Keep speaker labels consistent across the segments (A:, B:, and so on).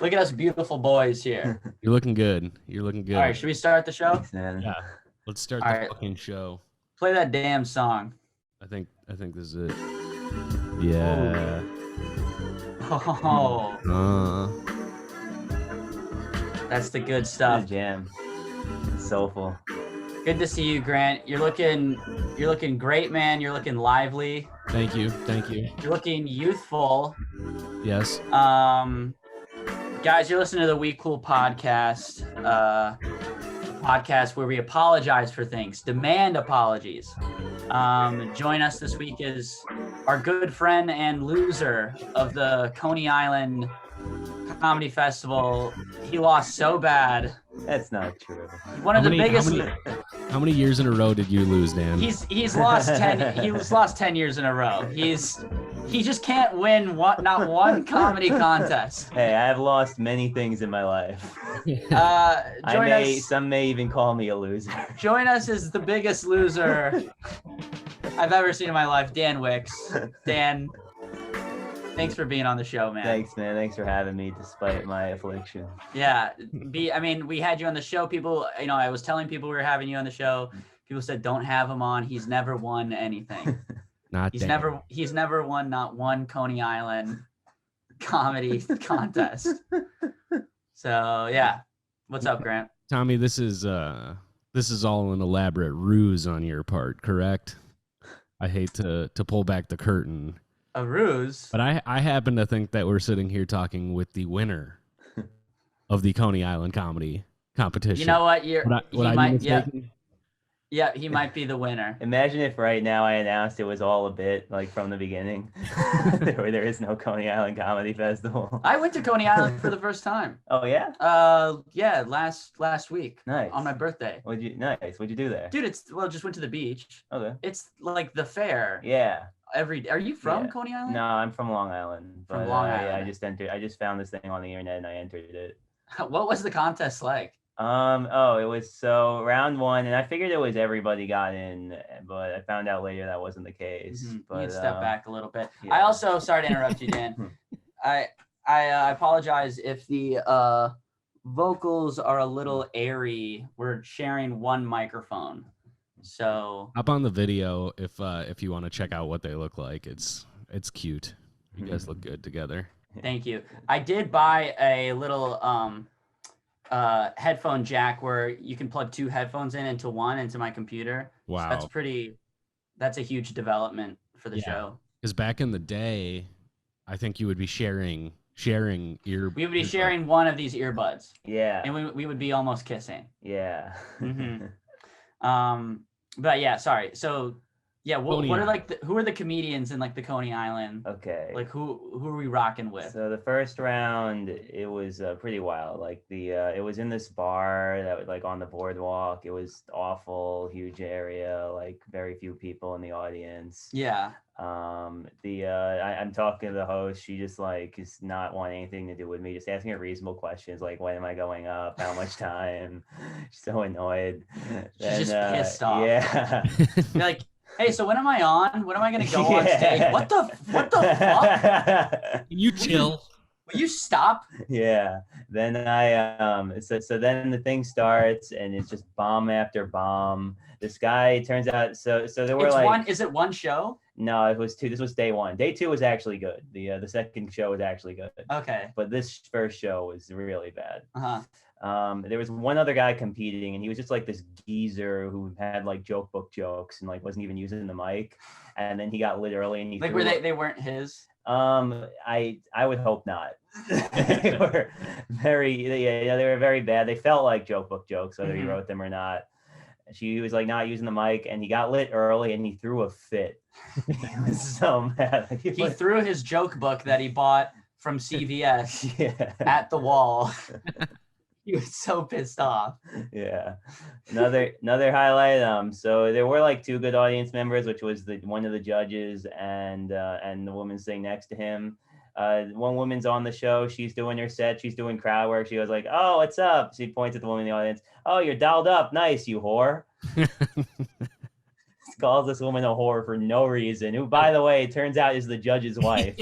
A: Look at us beautiful boys here.
B: You're looking good. You're looking good.
A: All right, should we start the show?
C: Thanks, man.
B: Yeah. Let's start
A: All
B: the
A: right.
B: fucking show.
A: Play that damn song.
B: I think this is it. Yeah.
A: Oh, that's the good
C: Good
A: stuff.
C: jam. It's soulful.
A: Good to see you, Grant. You're looking great, man. You're looking lively.
B: Thank you. Thank you.
A: You're looking youthful.
B: Yes.
A: Guys, you're listening to the We Cool podcast. Podcast where we apologize for things, demand apologies. Join us this week is our good friend and loser of the Coney Island Comedy Festival. He lost so bad.
C: That's not true.
A: One of the biggest.
B: How many years in a row did you lose, Dan?
A: He's lost 10. He's lost 10 years in a row. He just can't win not one comedy contest.
C: Hey, I have lost many things in my life. Some may even call me a loser.
A: Join us is the biggest loser I've ever seen in my life, Dan Wickes. Dan, thanks for being on the show, man.
C: Thanks, man. Thanks for having me despite my affliction.
A: Yeah. We had you on the show. People, I was telling people we were having you on the show. People said, don't have him on. He's never won anything. He's never won not one Coney Island comedy contest. So yeah. What's up, Grant?
B: Tommy, this is all an elaborate ruse on your part, correct? I hate to pull back the curtain.
A: A ruse?
B: But I happen to think that we're sitting here talking with the winner of the Coney Island comedy competition.
A: You know what? Yeah, he might be the winner.
C: Imagine if right now I announced it was all a bit, like from the beginning. there is no Coney Island Comedy Festival.
A: I went to Coney Island for the first time.
C: Oh yeah?
A: Yeah, last week.
C: Nice.
A: On my birthday.
C: What'd you do there?
A: Dude, just went to the beach.
C: Okay.
A: It's like the fair.
C: Yeah.
A: Are you from Coney Island?
C: No, I'm from Long Island.
A: From Long Island.
C: Yeah, I just found this thing on the internet and I entered it.
A: What was the contest like?
C: It was so round one, and I figured it was everybody got in, but I found out later that wasn't the case.
A: Mm-hmm.
C: But
A: you step back a little bit.
C: Yeah.
A: I also, sorry to interrupt you, Dan. I apologize if the vocals are a little airy. We're sharing one microphone, so
B: hop on the video if you want to check out what they look like. It's cute. You guys look good together.
A: Thank you. I did buy a little headphone jack where you can plug two headphones into my computer.
B: Wow.
A: So that's a huge development for the show.
B: Because back in the day, I think you would be sharing
A: We would be sharing one of these earbuds.
C: Yeah.
A: And we would be almost kissing.
C: Yeah.
A: Mm-hmm. But yeah, sorry. So yeah, what are who are the comedians in the Coney Island?
C: Okay.
A: Like who are we rocking with?
C: So the first round, it was pretty wild. It was in this bar that was on the boardwalk. It was awful, huge area, very few people in the audience.
A: Yeah.
C: I'm talking to the host. She just is not wanting anything to do with me, just asking her reasonable questions like, when am I going up? How much time? She's so annoyed.
A: She's just pissed off.
C: Yeah.
A: You're like, hey, so when am I on? When am I going to go on stage? What the fuck?
B: Can you chill?
A: Will you stop?
C: Yeah. Then so then the thing starts and it's just bomb after bomb. This guy turns out, so there were
A: is it one show?
C: No, it was two. This was day one. Day two was actually good. The second show was actually good.
A: Okay.
C: But this first show was really bad.
A: Uh-huh.
C: There was one other guy competing and he was just this geezer who had joke book jokes and wasn't even using the mic. And then he got lit early and he
A: were they weren't his?
C: I would hope not. They were they were very bad. They felt like joke book jokes, whether he wrote them or not. She was not using the mic and he got lit early and he threw a fit. He was so mad.
A: He threw his joke book that he bought from CVS at the wall. He was so pissed off.
C: Yeah. Another highlight. So there were two good audience members, which was one of the judges and the woman sitting next to him. One woman's on the show. She's doing her set. She's doing crowd work. She was like, "Oh, what's up?" She points at the woman in the audience. "Oh, you're dialed up. Nice, you whore." Calls this woman a whore for no reason. Who, by the way, it turns out is the judge's wife.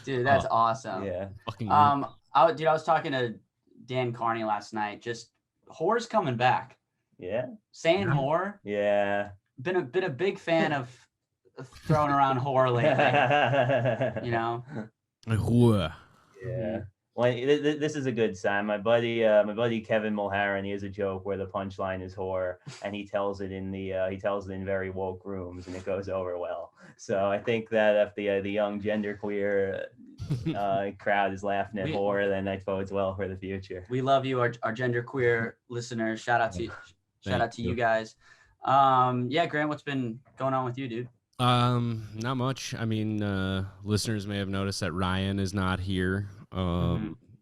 A: Dude, that's awesome.
C: Yeah.
B: Fucking
A: I was talking to Dan Carney last night. Just horror's coming back.
C: Yeah.
A: Saying horror.
C: Yeah.
A: Been a big fan of throwing around horror lately. You know.
C: Yeah. Well, this is a good sign. My buddy Kevin Mulheron, he has a joke where the punchline is horror, and he tells it in very woke rooms, and it goes over well. So I think that if the young genderqueer crowd is laughing at horror, then that bodes well for the future.
A: We love you, our genderqueer listeners. Shout out to you guys. Yeah, Grant, what's been going on with you, dude?
B: Not much. I mean, listeners may have noticed that Ryan is not here.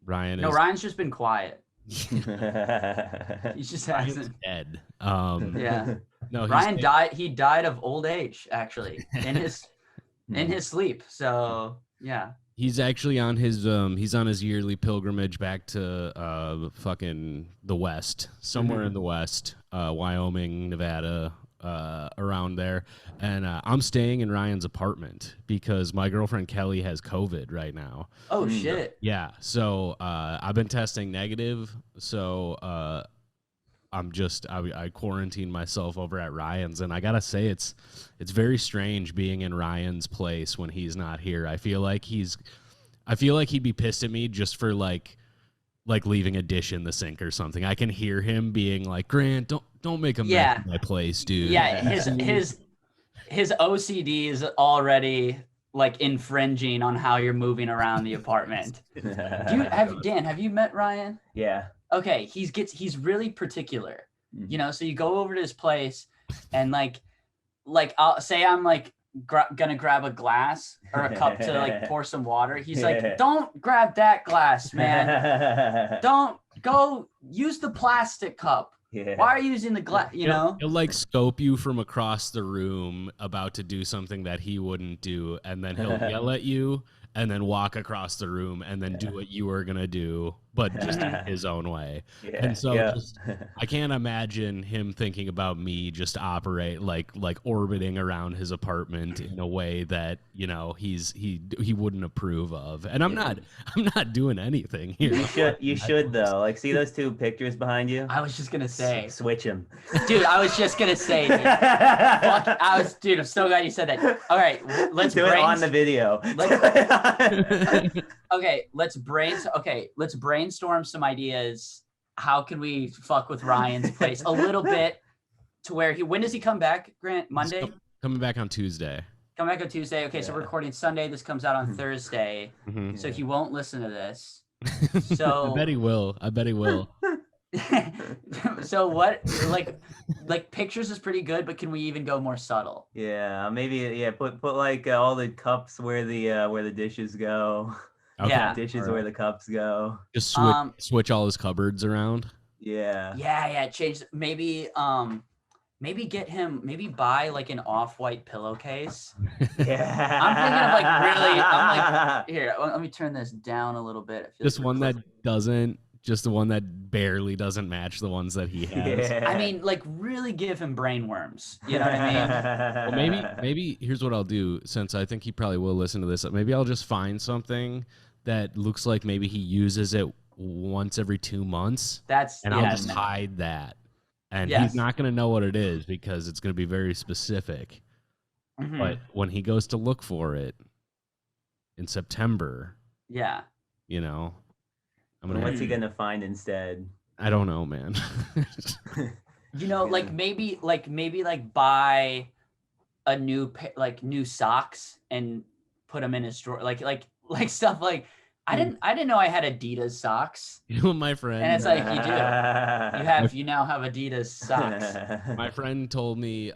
B: Ryan's
A: just been quiet. He just hasn't.
B: Dead.
A: Yeah.
B: No,
A: Ryan died. He died of old age, actually, in his sleep. So yeah.
B: He's actually on his yearly pilgrimage back to fucking the West, somewhere in the West, Wyoming, Nevada, around there, and I'm staying in Ryan's apartment because my girlfriend Kelly has COVID right now.
A: Oh shit.
B: Yeah, so I've been testing negative, so I quarantined myself over at Ryan's, and I gotta say it's very strange being in Ryan's place when he's not here. I feel like he'd be pissed at me just for like leaving a dish in the sink or something. I can hear him being like, Grant, don't make a mess in my place, dude.
A: Yeah, his OCD is already like infringing on how you're moving around the apartment. Dan, have you met Ryan?
C: Yeah.
A: Okay, he's really particular. You know, so you go over to his place and like I'll say I'm like gonna grab a glass or a cup to like pour some water. He's like, don't grab that glass, man. Don't go use the plastic cup. Yeah. Why are you using the glass? You know,
B: he'll like scope you from across the room about to do something that he wouldn't do, and then he'll yell at you and then walk across the room and then do what you were gonna do, but just in his own way. Yeah. And so I can't imagine him thinking about me just operate like orbiting around his apartment in a way that, you know, he wouldn't approve of. And I'm not doing anything here.
C: You should though. Like, see those two pictures behind you?
A: I was just gonna say
C: switch them.
A: Dude, I was just gonna say dude, I'm so glad you said that. All right, let's
C: do it on the video.
A: Let's brainstorm some ideas. How can we fuck with Ryan's place a little bit to where when does he come back, Grant? Monday?
B: Coming back on Tuesday.
A: Coming back on Tuesday. Okay, so we're recording Sunday. This comes out on Thursday. So he won't listen to this. So
B: I bet he will.
A: So what, like pictures is pretty good, but can we even go more subtle?
C: Yeah, maybe put like all the cups where the dishes go.
B: Okay.
A: Yeah,
C: dishes where the cups go.
B: Just switch all his cupboards around.
A: Yeah. Change. Maybe get him. Maybe buy like an off-white pillowcase.
C: Yeah.
A: I'm thinking of like really. I'm like, here. Let me turn this down a little bit.
B: Just one that doesn't. Just the one that barely doesn't match the ones that he has.
A: Yeah. I mean, like, really give him brain worms. You know what I
B: mean? Well, maybe here's what I'll do, since I think he probably will listen to this. Maybe I'll just find something that looks like maybe he uses it once every 2 months. I'll just hide that. And he's not going to know what it is because it's going to be very specific. Mm-hmm. But when he goes to look for it in September, you know,
C: what's he gonna find instead?
B: I don't know, man.
A: You know, like maybe buy a new socks and put them in his drawer, like stuff like I didn't know I had Adidas socks.
B: You know, my friend,
A: and it's like you now have Adidas socks.
B: My friend told me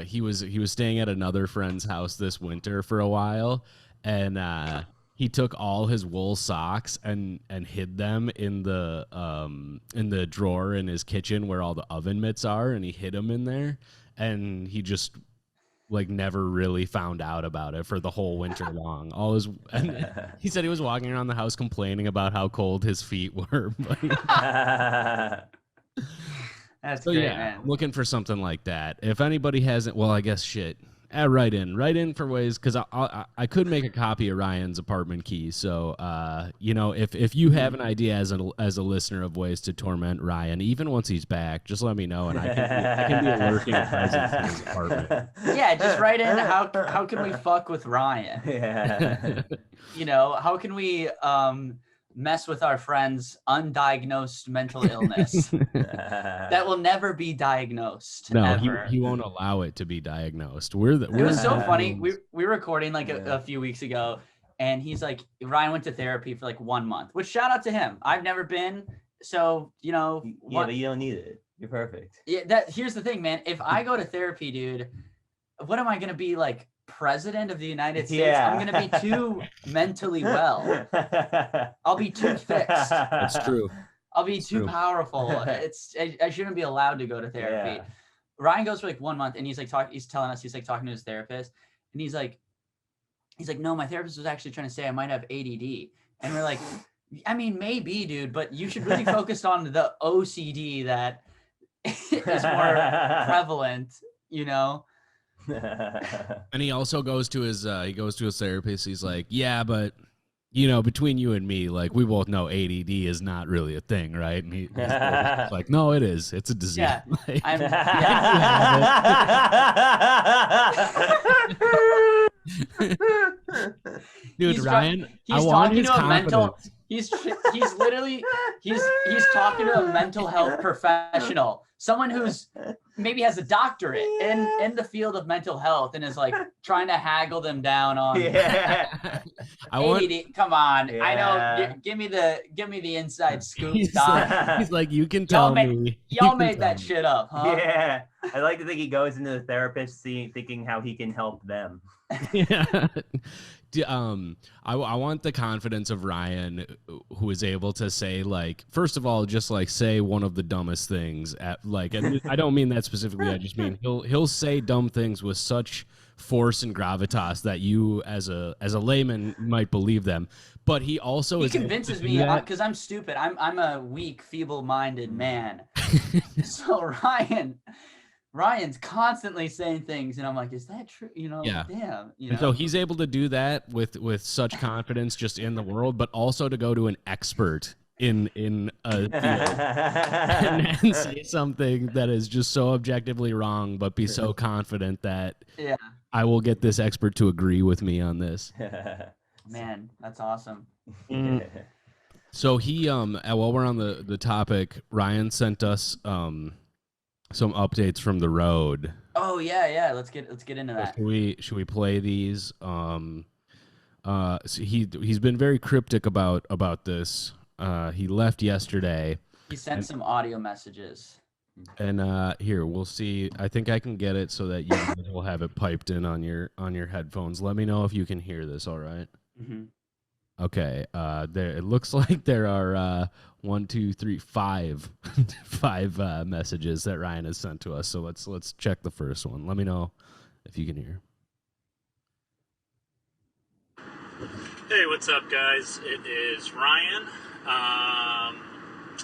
B: he was staying at another friend's house this winter for a while, and he took all his wool socks and hid them in the drawer in his kitchen where all the oven mitts are, and he hid them in there, and he just like never really found out about it for the whole winter long. And he said he was walking around the house complaining about how cold his feet were.
A: That's great, man.
B: Looking for something like that. If anybody hasn't, well, I guess shit. write in for ways, because I could make a copy of Ryan's apartment key. So if you have an idea as a listener of ways to torment Ryan, even once he's back, just let me know, and I can be a lurking presence in his apartment.
A: Yeah, just write in how can we fuck with Ryan?
C: Yeah.
A: How can we mess with our friend's undiagnosed mental illness that will never be diagnosed.
B: No, he won't allow it to be diagnosed. It
A: was so funny. We were recording like a few weeks ago, and he's like, Ryan went to therapy for like 1 month, which shout out to him. I've never been, so
C: Yeah, but you don't need it. You're perfect.
A: Yeah, here's the thing, man. If I go to therapy, dude, what am I gonna be, like president of the United States?
C: Yeah.
A: I'm gonna be too mentally well. I'll be too fixed.
B: That's true.
A: I'll be too powerful. I shouldn't be allowed to go to therapy. Yeah. Ryan goes for like 1 month, and he's telling us he's like talking to his therapist, and he's like, no, my therapist was actually trying to say I might have ADD, and we're like, I mean, maybe, dude, but you should really focus on the OCD that is more prevalent,
B: And he also goes to his therapist. He's like, yeah, but between you and me, like, we both know ADD is not really a thing, right? And he's like, no, it is. It's a disease.
A: Yeah,
B: dude, Ryan,
A: he's talking to a mental. He's literally talking to a mental health professional, someone who's maybe has a doctorate in the field of mental health, and is like trying to haggle them down on ADD. Come on, yeah. I know. Give me the inside scoop.
B: He's like, you can tell me.
A: Y'all made that shit up, huh?
C: Yeah, I like to think he goes into the therapist thinking how he can help them.
B: Yeah. I want the confidence of Ryan, who is able to say, like, first of all, just like say one of the dumbest things and I don't mean that specifically. I just mean he'll say dumb things with such force and gravitas that you as a layman might believe them. But he also
A: convinces me because I'm stupid. I'm a weak, feeble-minded man. So Ryan's constantly saying things, and I'm like, is that true?
B: Yeah.
A: Damn.
B: And so he's able to do that with such confidence just in the world, but also to go to an expert in a field and say something that is just so objectively wrong, but be so confident that I will get this expert to agree with me on this.
A: Man, that's awesome.
B: So he while we're on the topic, Ryan sent us some updates from the road.
A: Oh yeah. Let's get into that.
B: Should we play these? So he's been very cryptic about this. He left yesterday.
A: He sent some audio messages.
B: And here, we'll see. I think I can get it so that you will have it piped in on your headphones. Let me know if you can hear this. All right.
A: Mm-hmm.
B: Okay. It looks like there are 5 messages that Ryan has sent to us. So let's check the first one. Let me know if you can hear.
D: Hey, what's up, guys? It is Ryan.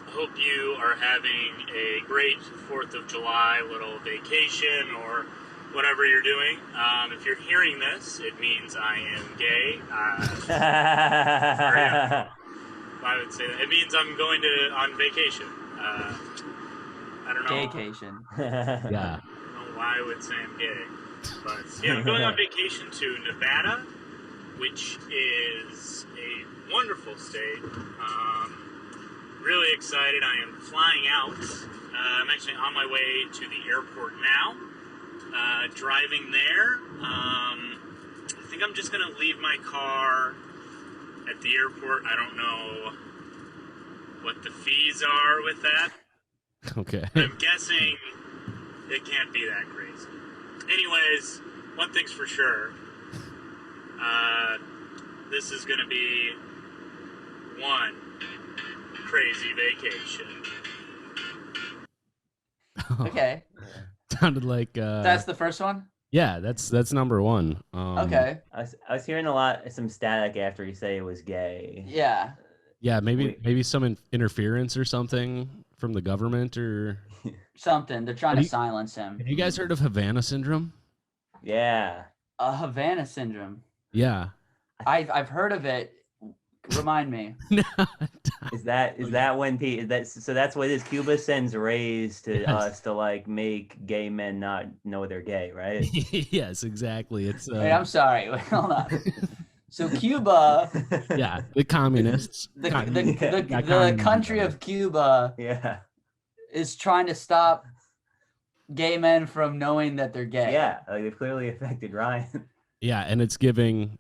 D: Hope you are having a great 4th of July little vacation or whatever you're doing. If you're hearing this, it means I am gay. I would say that. It means I'm going on vacation. I don't know.
A: Gaycation.
B: Yeah.
D: I don't know why I would say I'm gay. But yeah, I'm going on vacation to Nevada, which is a wonderful state. Really excited. I am flying out. I'm actually on my way to the airport now. Driving there. I think I'm just going to leave my car at the airport. I don't know what the fees are with that.
B: Okay.
D: I'm guessing it can't be that crazy. Anyways, one thing's for sure. This is going to be one crazy vacation.
A: Okay.
B: Sounded like
A: that's the first one?
B: Yeah, that's number one.
A: Okay.
C: I was hearing some static after he said it was gay.
A: Yeah.
B: Yeah, maybe some interference or something from the government or
A: something. They're trying to silence him.
B: Have you guys heard of Havana Syndrome?
C: Yeah.
A: Havana Syndrome.
B: Yeah.
A: I've heard of it. Remind me.
C: Is that when so that's what it is? Cuba sends rays to us to like make gay men not know they're gay, right?
B: Yes, exactly. It's
A: Wait, I'm sorry. Wait, hold on. So Cuba,
B: yeah, the communists,
A: the country of Cuba, is trying to stop gay men from knowing that they're gay.
C: Yeah, like they've clearly affected Ryan.
B: Yeah, and it's giving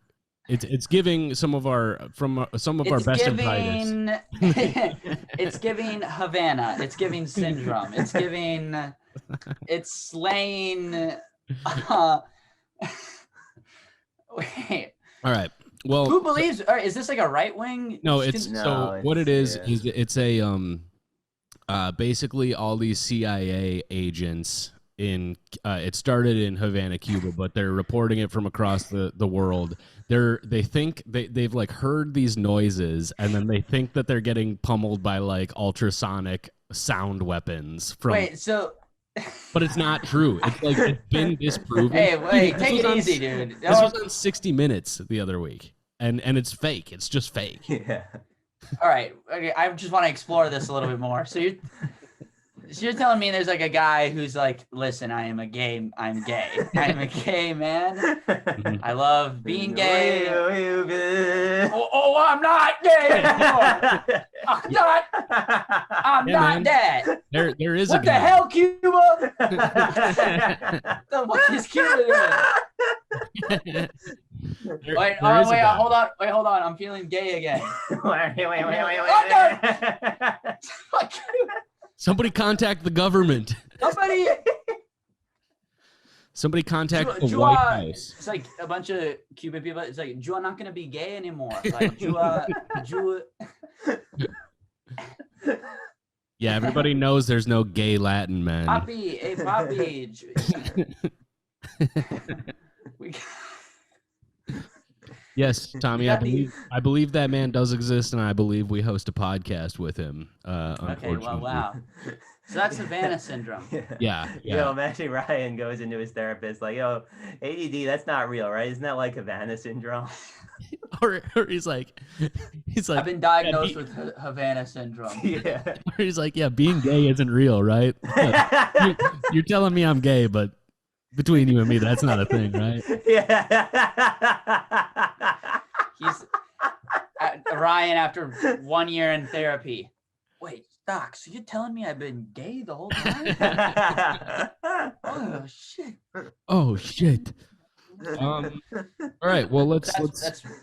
B: some of our best and brightest.
A: It's giving Havana. It's giving Syndrome. It's slaying. Wait.
B: All right. Well,
A: who believes? Or is this like a right wing?
B: No, what it is it's a basically all these CIA agents in it started in Havana, Cuba, but they're reporting it from across the world. They think they've like heard these noises, and then they think that they're getting pummeled by like ultrasonic sound weapons from.
A: Wait, so.
B: But it's not true. It's like it's been disproven.
A: Hey, wait, take it easy, dude.
B: This was on 60 Minutes the other week, and it's fake. It's just fake.
C: Yeah.
A: All right. Okay, I just want to explore this a little bit more. So you're telling me there's like a guy who's like, listen, I'm gay. I'm a gay man. I love being gay. Oh, I'm not gay anymore. I'm not that.
B: There is
A: what
B: a guy.
A: the hell, Cuba? The fuck is Cuba doing? Wait, hold on. I'm feeling gay again.
C: wait.
B: Somebody contact the government. Somebody contact the White House.
A: It's like a bunch of Cuban people. It's like, you are not going to be gay anymore. Like,
B: Yeah, everybody knows there's no gay Latin men.
A: Papi.
B: Yes, Tommy, I believe that man does exist, and I believe we host a podcast with him.
A: Okay, well, wow. So that's Havana Syndrome.
B: Yeah.
C: Yo, imagine Ryan goes into his therapist like, yo, ADD, that's not real, right? Isn't that like Havana Syndrome?
B: or he's like,
A: I've been diagnosed with Havana Syndrome.
C: Yeah.
B: Or he's like, yeah, being gay isn't real, right? You're telling me I'm gay, but between you and me, that's not a thing, right?
C: Yeah.
A: He's Ryan after 1 year in therapy. Wait, Doc, so you're telling me I've been gay the whole time? Oh shit.
B: All right, well
A: that's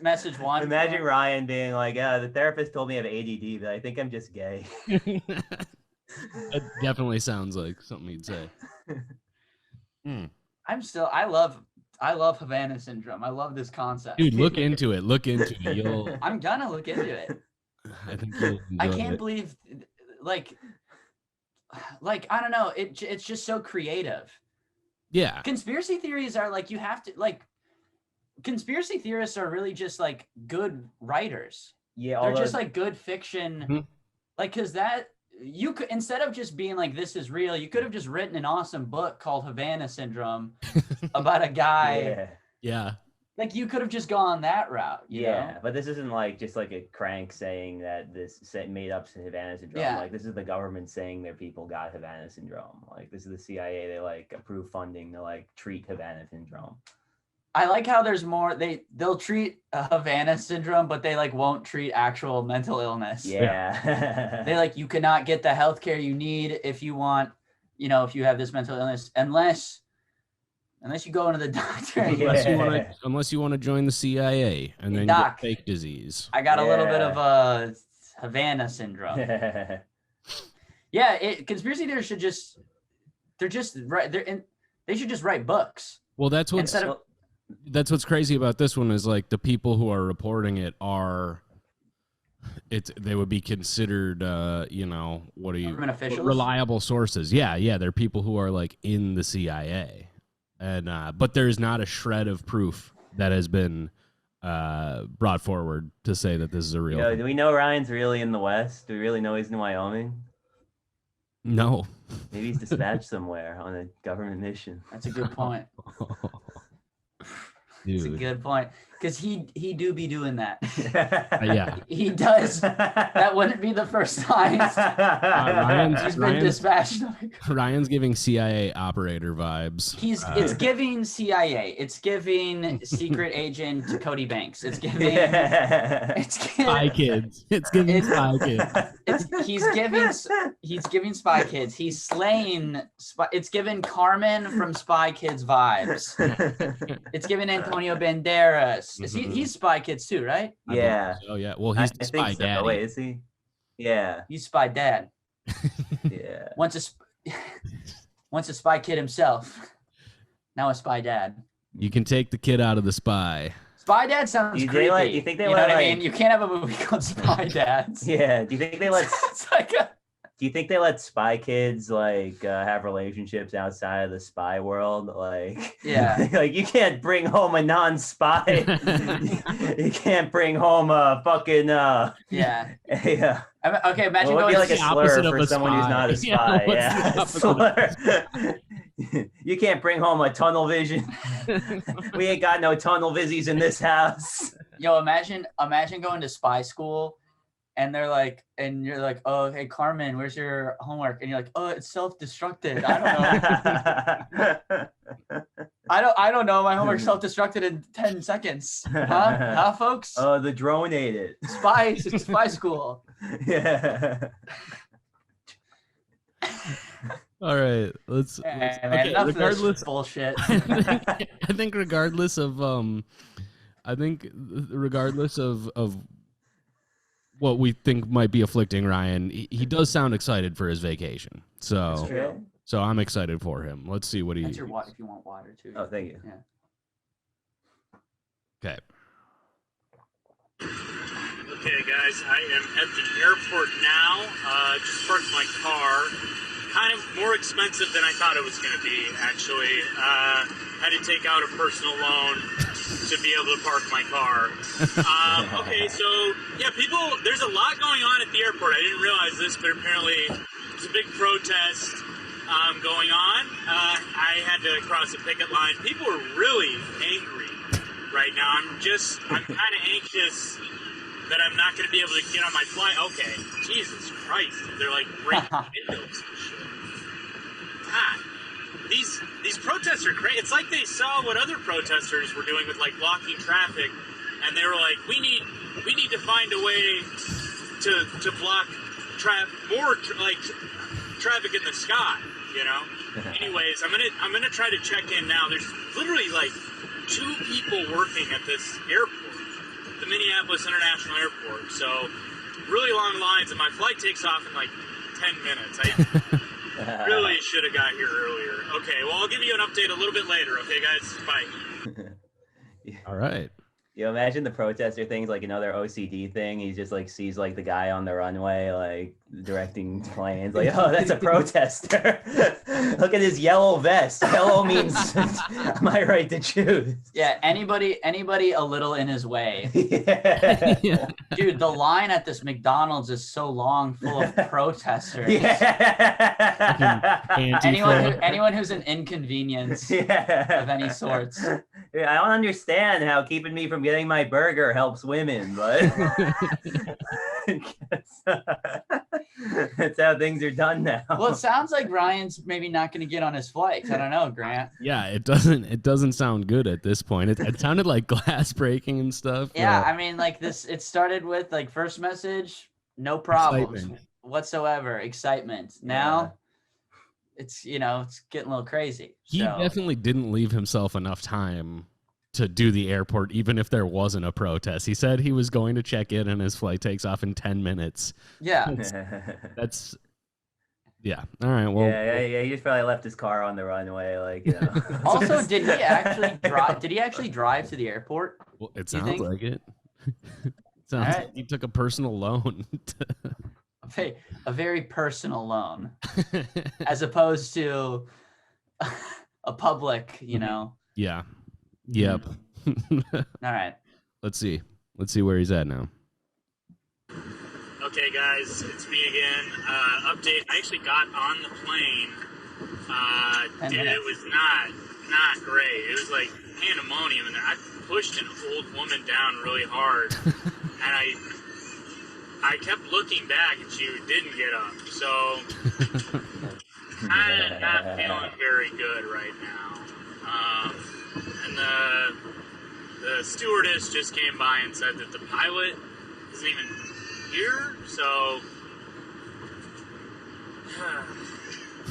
A: message one.
C: Imagine Ryan being like, the therapist told me I have ADD, but I think I'm just gay.
B: That definitely sounds like something he'd say.
A: I love Havana Syndrome. I love this concept.
B: Dude, look into it.
A: I'm gonna look into it.
B: I think you'll
A: I can't believe, like I don't know. It's just so creative.
B: Yeah.
A: Conspiracy theories are like, you have to like. Conspiracy theorists are really just like good writers.
C: Yeah,
A: they're just like good fiction.
B: Mm-hmm.
A: Like, because that you could, instead of just being like, this is real, you could have just written an awesome book called Havana Syndrome about a guy.
B: Yeah.
A: Like, you could have just gone that route. You know?
C: But this isn't like just like a crank saying that this made up Havana Syndrome.
A: Yeah.
C: Like, this is the government saying their people got Havana Syndrome. Like, this is the CIA. They like approve funding to like treat Havana Syndrome.
A: I like how there's more. They'll treat Havana Syndrome, but they like won't treat actual mental illness.
C: Yeah.
A: They like, you cannot get the healthcare you need if you want, if you have this mental illness, unless you go into the doctor.
B: Unless you want to join the CIA and then
A: Doc,
B: get fake disease.
A: I got a little bit of Havana Syndrome. Conspiracy theories should just they should just write books.
B: Well, that's what's crazy about this one is like the people who are reporting it they would be considered
A: government officials?
B: Reliable sources. Yeah, they're people who are like in the CIA. And but there's not a shred of proof that has been brought forward to say that this is a real thing.
C: Do we know Ryan's really in the West? Do we really know he's in Wyoming?
B: No.
C: Maybe he's dispatched somewhere on a government mission.
A: That's a good point. It's a good point. Because he do be doing that.
B: Yeah.
A: He does. That wouldn't be the first time. He's been dispatched.
B: Ryan's giving CIA operator vibes.
A: It's giving CIA. It's giving secret agent Cody Banks. It's giving
B: Spy Kids. It's giving Spy Kids.
A: He's giving Spy Kids. He's slaying it's giving Carmen from Spy Kids vibes. It's giving Antonio Banderas. He's Spy Kids too, right?
C: Yeah.
B: Oh yeah. Well, he's the Spy Daddy.
C: Wait, is he? Yeah.
A: He's Spy Dad.
C: Yeah.
A: Once a Spy Kid himself. Now a Spy Dad.
B: You can take the kid out of the spy.
A: Spy Dad sounds creepy.
C: You think they
A: know what I mean? You can't have a movie called Spy Dads.
C: Yeah. Do you think they let?
A: It's like
C: Do you think they let spy kids like have relationships outside of the spy world? Like,
A: yeah,
C: like you can't bring home a non-spy. You can't bring home a fucking
A: yeah.
C: Okay,
A: imagine
C: going
A: be
C: like a slur for someone who's not a spy. Yeah, slur. You can't bring home a tunnel vision. We ain't got no tunnel visies in this house.
A: Yo, imagine going to spy school. And they're like, and you're like, oh, hey, Carmen, where's your homework? And you're like, oh, it's self-destructed. I don't know. I don't know. My homework's self-destructed in 10 seconds. Huh, folks?
C: Oh, the drone ate it.
A: Spy school.
C: Yeah.
B: All right, let's okay.
A: Regardless, bullshit.
B: I think regardless of what we think might be afflicting Ryan, he does sound excited for his vacation. So I'm excited for him. Let's see what he.
A: That's your water if you want water too.
C: Oh, thank you.
A: Yeah.
B: Okay.
D: Okay, guys, I am at the airport now. Just parked my car. Kind of more expensive than I thought it was going to be, actually. Had to take out a personal loan to be able to park my car. Okay, so, yeah, there's a lot going on at the airport. I didn't realize this, but apparently there's a big protest going on. I had to cross a picket line. People are really angry right now. I'm kind of anxious that I'm not going to be able to get on my flight. Okay, Jesus Christ. They're like breaking windows and shit. God, these protests are crazy. It's like they saw what other protesters were doing with like blocking traffic, and they were like, we need to find a way to block more traffic in the sky, you know. Anyways, I'm gonna try to check in now. There's literally like 2 people working at this airport, the Minneapolis International Airport. So really long lines, and my flight takes off in like 10 minutes. I really should have got here earlier. Okay, well, I'll give you an update a little bit later. Okay, guys? Bye.
B: All right.
C: You imagine the protester thing's like another OCD thing. He just like sees like the guy on the runway like directing planes. Like, oh, that's a protester. Look at his yellow vest. Yellow means my right to choose.
A: Yeah, anybody a little in his way.
C: Yeah.
A: Dude, the line at this McDonald's is so long, full of protesters.
C: Yeah.
A: Anyone who's an inconvenience of any sorts.
C: Yeah, I don't understand how keeping me from getting my burger helps women, but that's how things are done now.
A: Well, it sounds like Ryan's maybe not going to get on his flight. I don't know, Grant.
B: Yeah, it doesn't sound good at this point. It sounded like glass breaking and stuff.
A: Yeah, I mean, like this. It started with like first message, no problems whatsoever, excitement. Now. It's it's getting a little crazy.
B: He definitely didn't leave himself enough time to do the airport, even if there wasn't a protest. He said he was going to check in and his flight takes off in 10 minutes.
A: Yeah.
B: That's yeah. All right. Well,
C: yeah. He just probably left his car on the runway, like, you know.
A: Also, did he actually drive to the airport?
B: Well, it sounds like it. Sounds like he took a personal loan.
A: A very personal loan, as opposed to a public,
B: Yeah. Yep.
A: All right.
B: Let's see where he's at now.
D: Okay, guys, it's me again. Update. I actually got on the plane. Dude, it was not great. It was like pandemonium in there. pushed an old woman down really hard, and I kept looking back, and she didn't get up. So I'm not feeling very good right now. And the stewardess just came by and said that the pilot isn't even here. So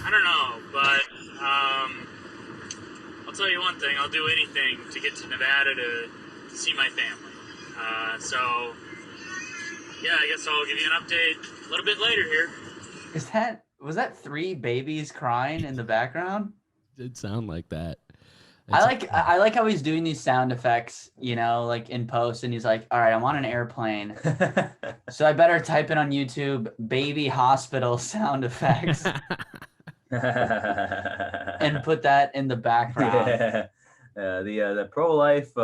D: I don't know, but I'll tell you one thing. I'll do anything to get to Nevada to see my family. So yeah, I guess I'll give you an update a little bit later here.
A: Was that 3 babies crying in the background?
B: It did sound like that.
A: I like how he's doing these sound effects, like in post, and he's like, all right, I'm on an airplane, so I better type in on YouTube baby hospital sound effects and put that in the background.
C: Yeah. The pro-life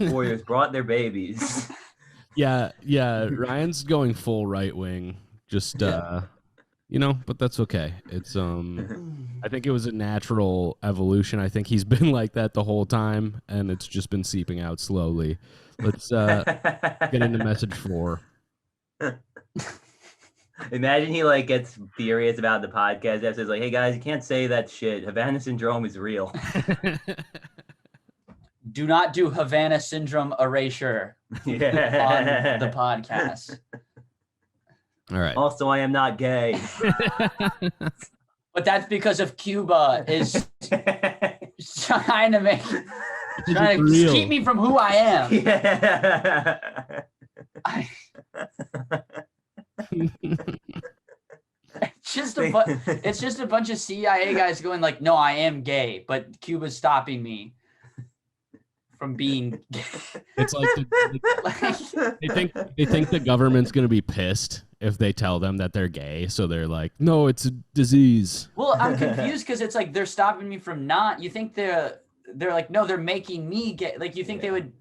C: warriors brought their babies.
B: Yeah, Ryan's going full right wing. Just but that's okay. It's I think it was a natural evolution. I think he's been like that the whole time, and it's just been seeping out slowly. Let's get into message 4.
C: Imagine he gets furious about the podcast. That says hey guys, you can't say that shit. Havana Syndrome is real.
A: Do not do Havana Syndrome erasure on the podcast.
B: All right.
C: Also, I am not gay.
A: But that's because of Cuba is trying to keep me from who I am.
C: Yeah.
A: It's just a bunch of CIA guys going no, I am gay, but Cuba's stopping me from being gay.
B: It's they think the government's gonna be pissed if they tell them that they're gay, so they're like, no, it's a disease.
A: Well, I'm confused because it's they're stopping me from not. You think they're like, no, they're making me gay. You think they would?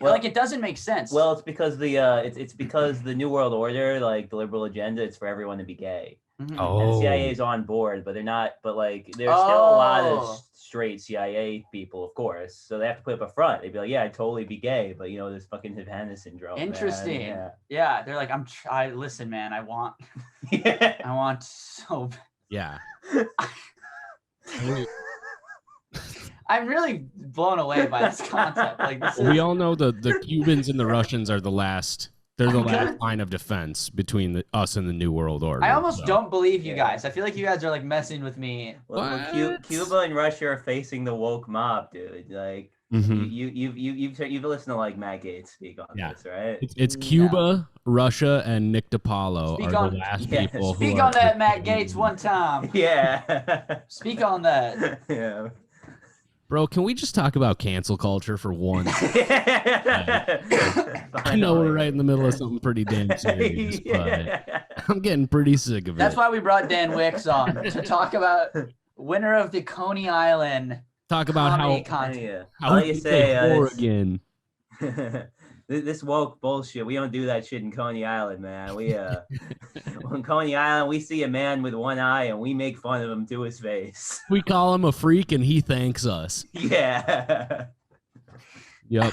A: Well, it doesn't make sense.
C: Well, it's because it's because the New World Order, the liberal agenda, it's for everyone to be gay.
A: Mm-hmm.
B: Oh.
C: And CIA is on board, but they're not. But there's still a lot of straight CIA people, of course. So they have to put up a front. They'd be like, yeah, I'd totally be gay, but there's fucking Havana Syndrome.
A: Interesting.
C: Man.
A: Yeah, they're like, listen, man, I want so.
B: Yeah.
A: I'm really blown away by this concept.
B: We all know the Cubans and the Russians are the last. They're the last line of defense between us and the New World Order.
A: I almost don't believe you guys. I feel like you guys are messing with me.
C: Well, Cuba and Russia are facing the woke mob, dude.
B: Mm-hmm.
C: You've listened to Matt Gaetz speak on this, right?
B: It's Cuba, Russia, and Nick DiPaolo are the last people.
A: Speak on that, Matt Gaetz, one time.
C: Yeah.
A: Speak on that.
C: Yeah.
B: Bro, can we just talk about cancel culture for once? I know we're right in the middle of something pretty damn serious, but I'm getting pretty sick of it.
A: That's why we brought Dan Wickes on to talk about winner of the Coney Island.
B: Talk about how
C: you say
B: again.
C: This woke bullshit. We don't do that shit in Coney Island, man. We on Coney Island, we see a man with one eye and we make fun of him to his face.
B: We call him a freak and he thanks us.
C: Yeah.
B: Yep.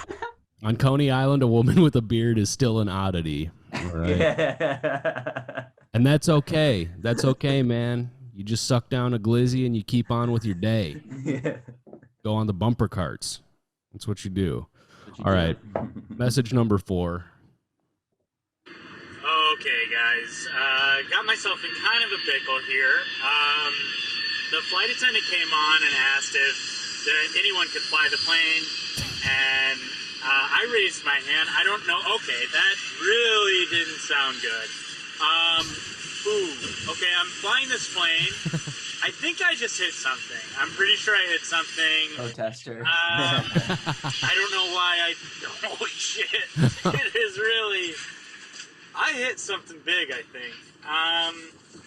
B: On Coney Island, a woman with a beard is still an oddity. All right.
C: Yeah.
B: And that's okay. That's okay, man. You just suck down a glizzy and you keep on with your day.
C: Yeah.
B: Go on the bumper carts. That's what you do. All right. Message number 4.
D: Okay, guys. Got myself in kind of a pickle here. The flight attendant came on and asked if anyone could fly the plane, and I raised my hand. I don't know. Okay, that really didn't sound good. Okay, I'm flying this plane. I think I just hit something. I'm pretty sure I hit something.
A: Protester.
D: I don't know why holy shit. It is really... I hit something big, I think.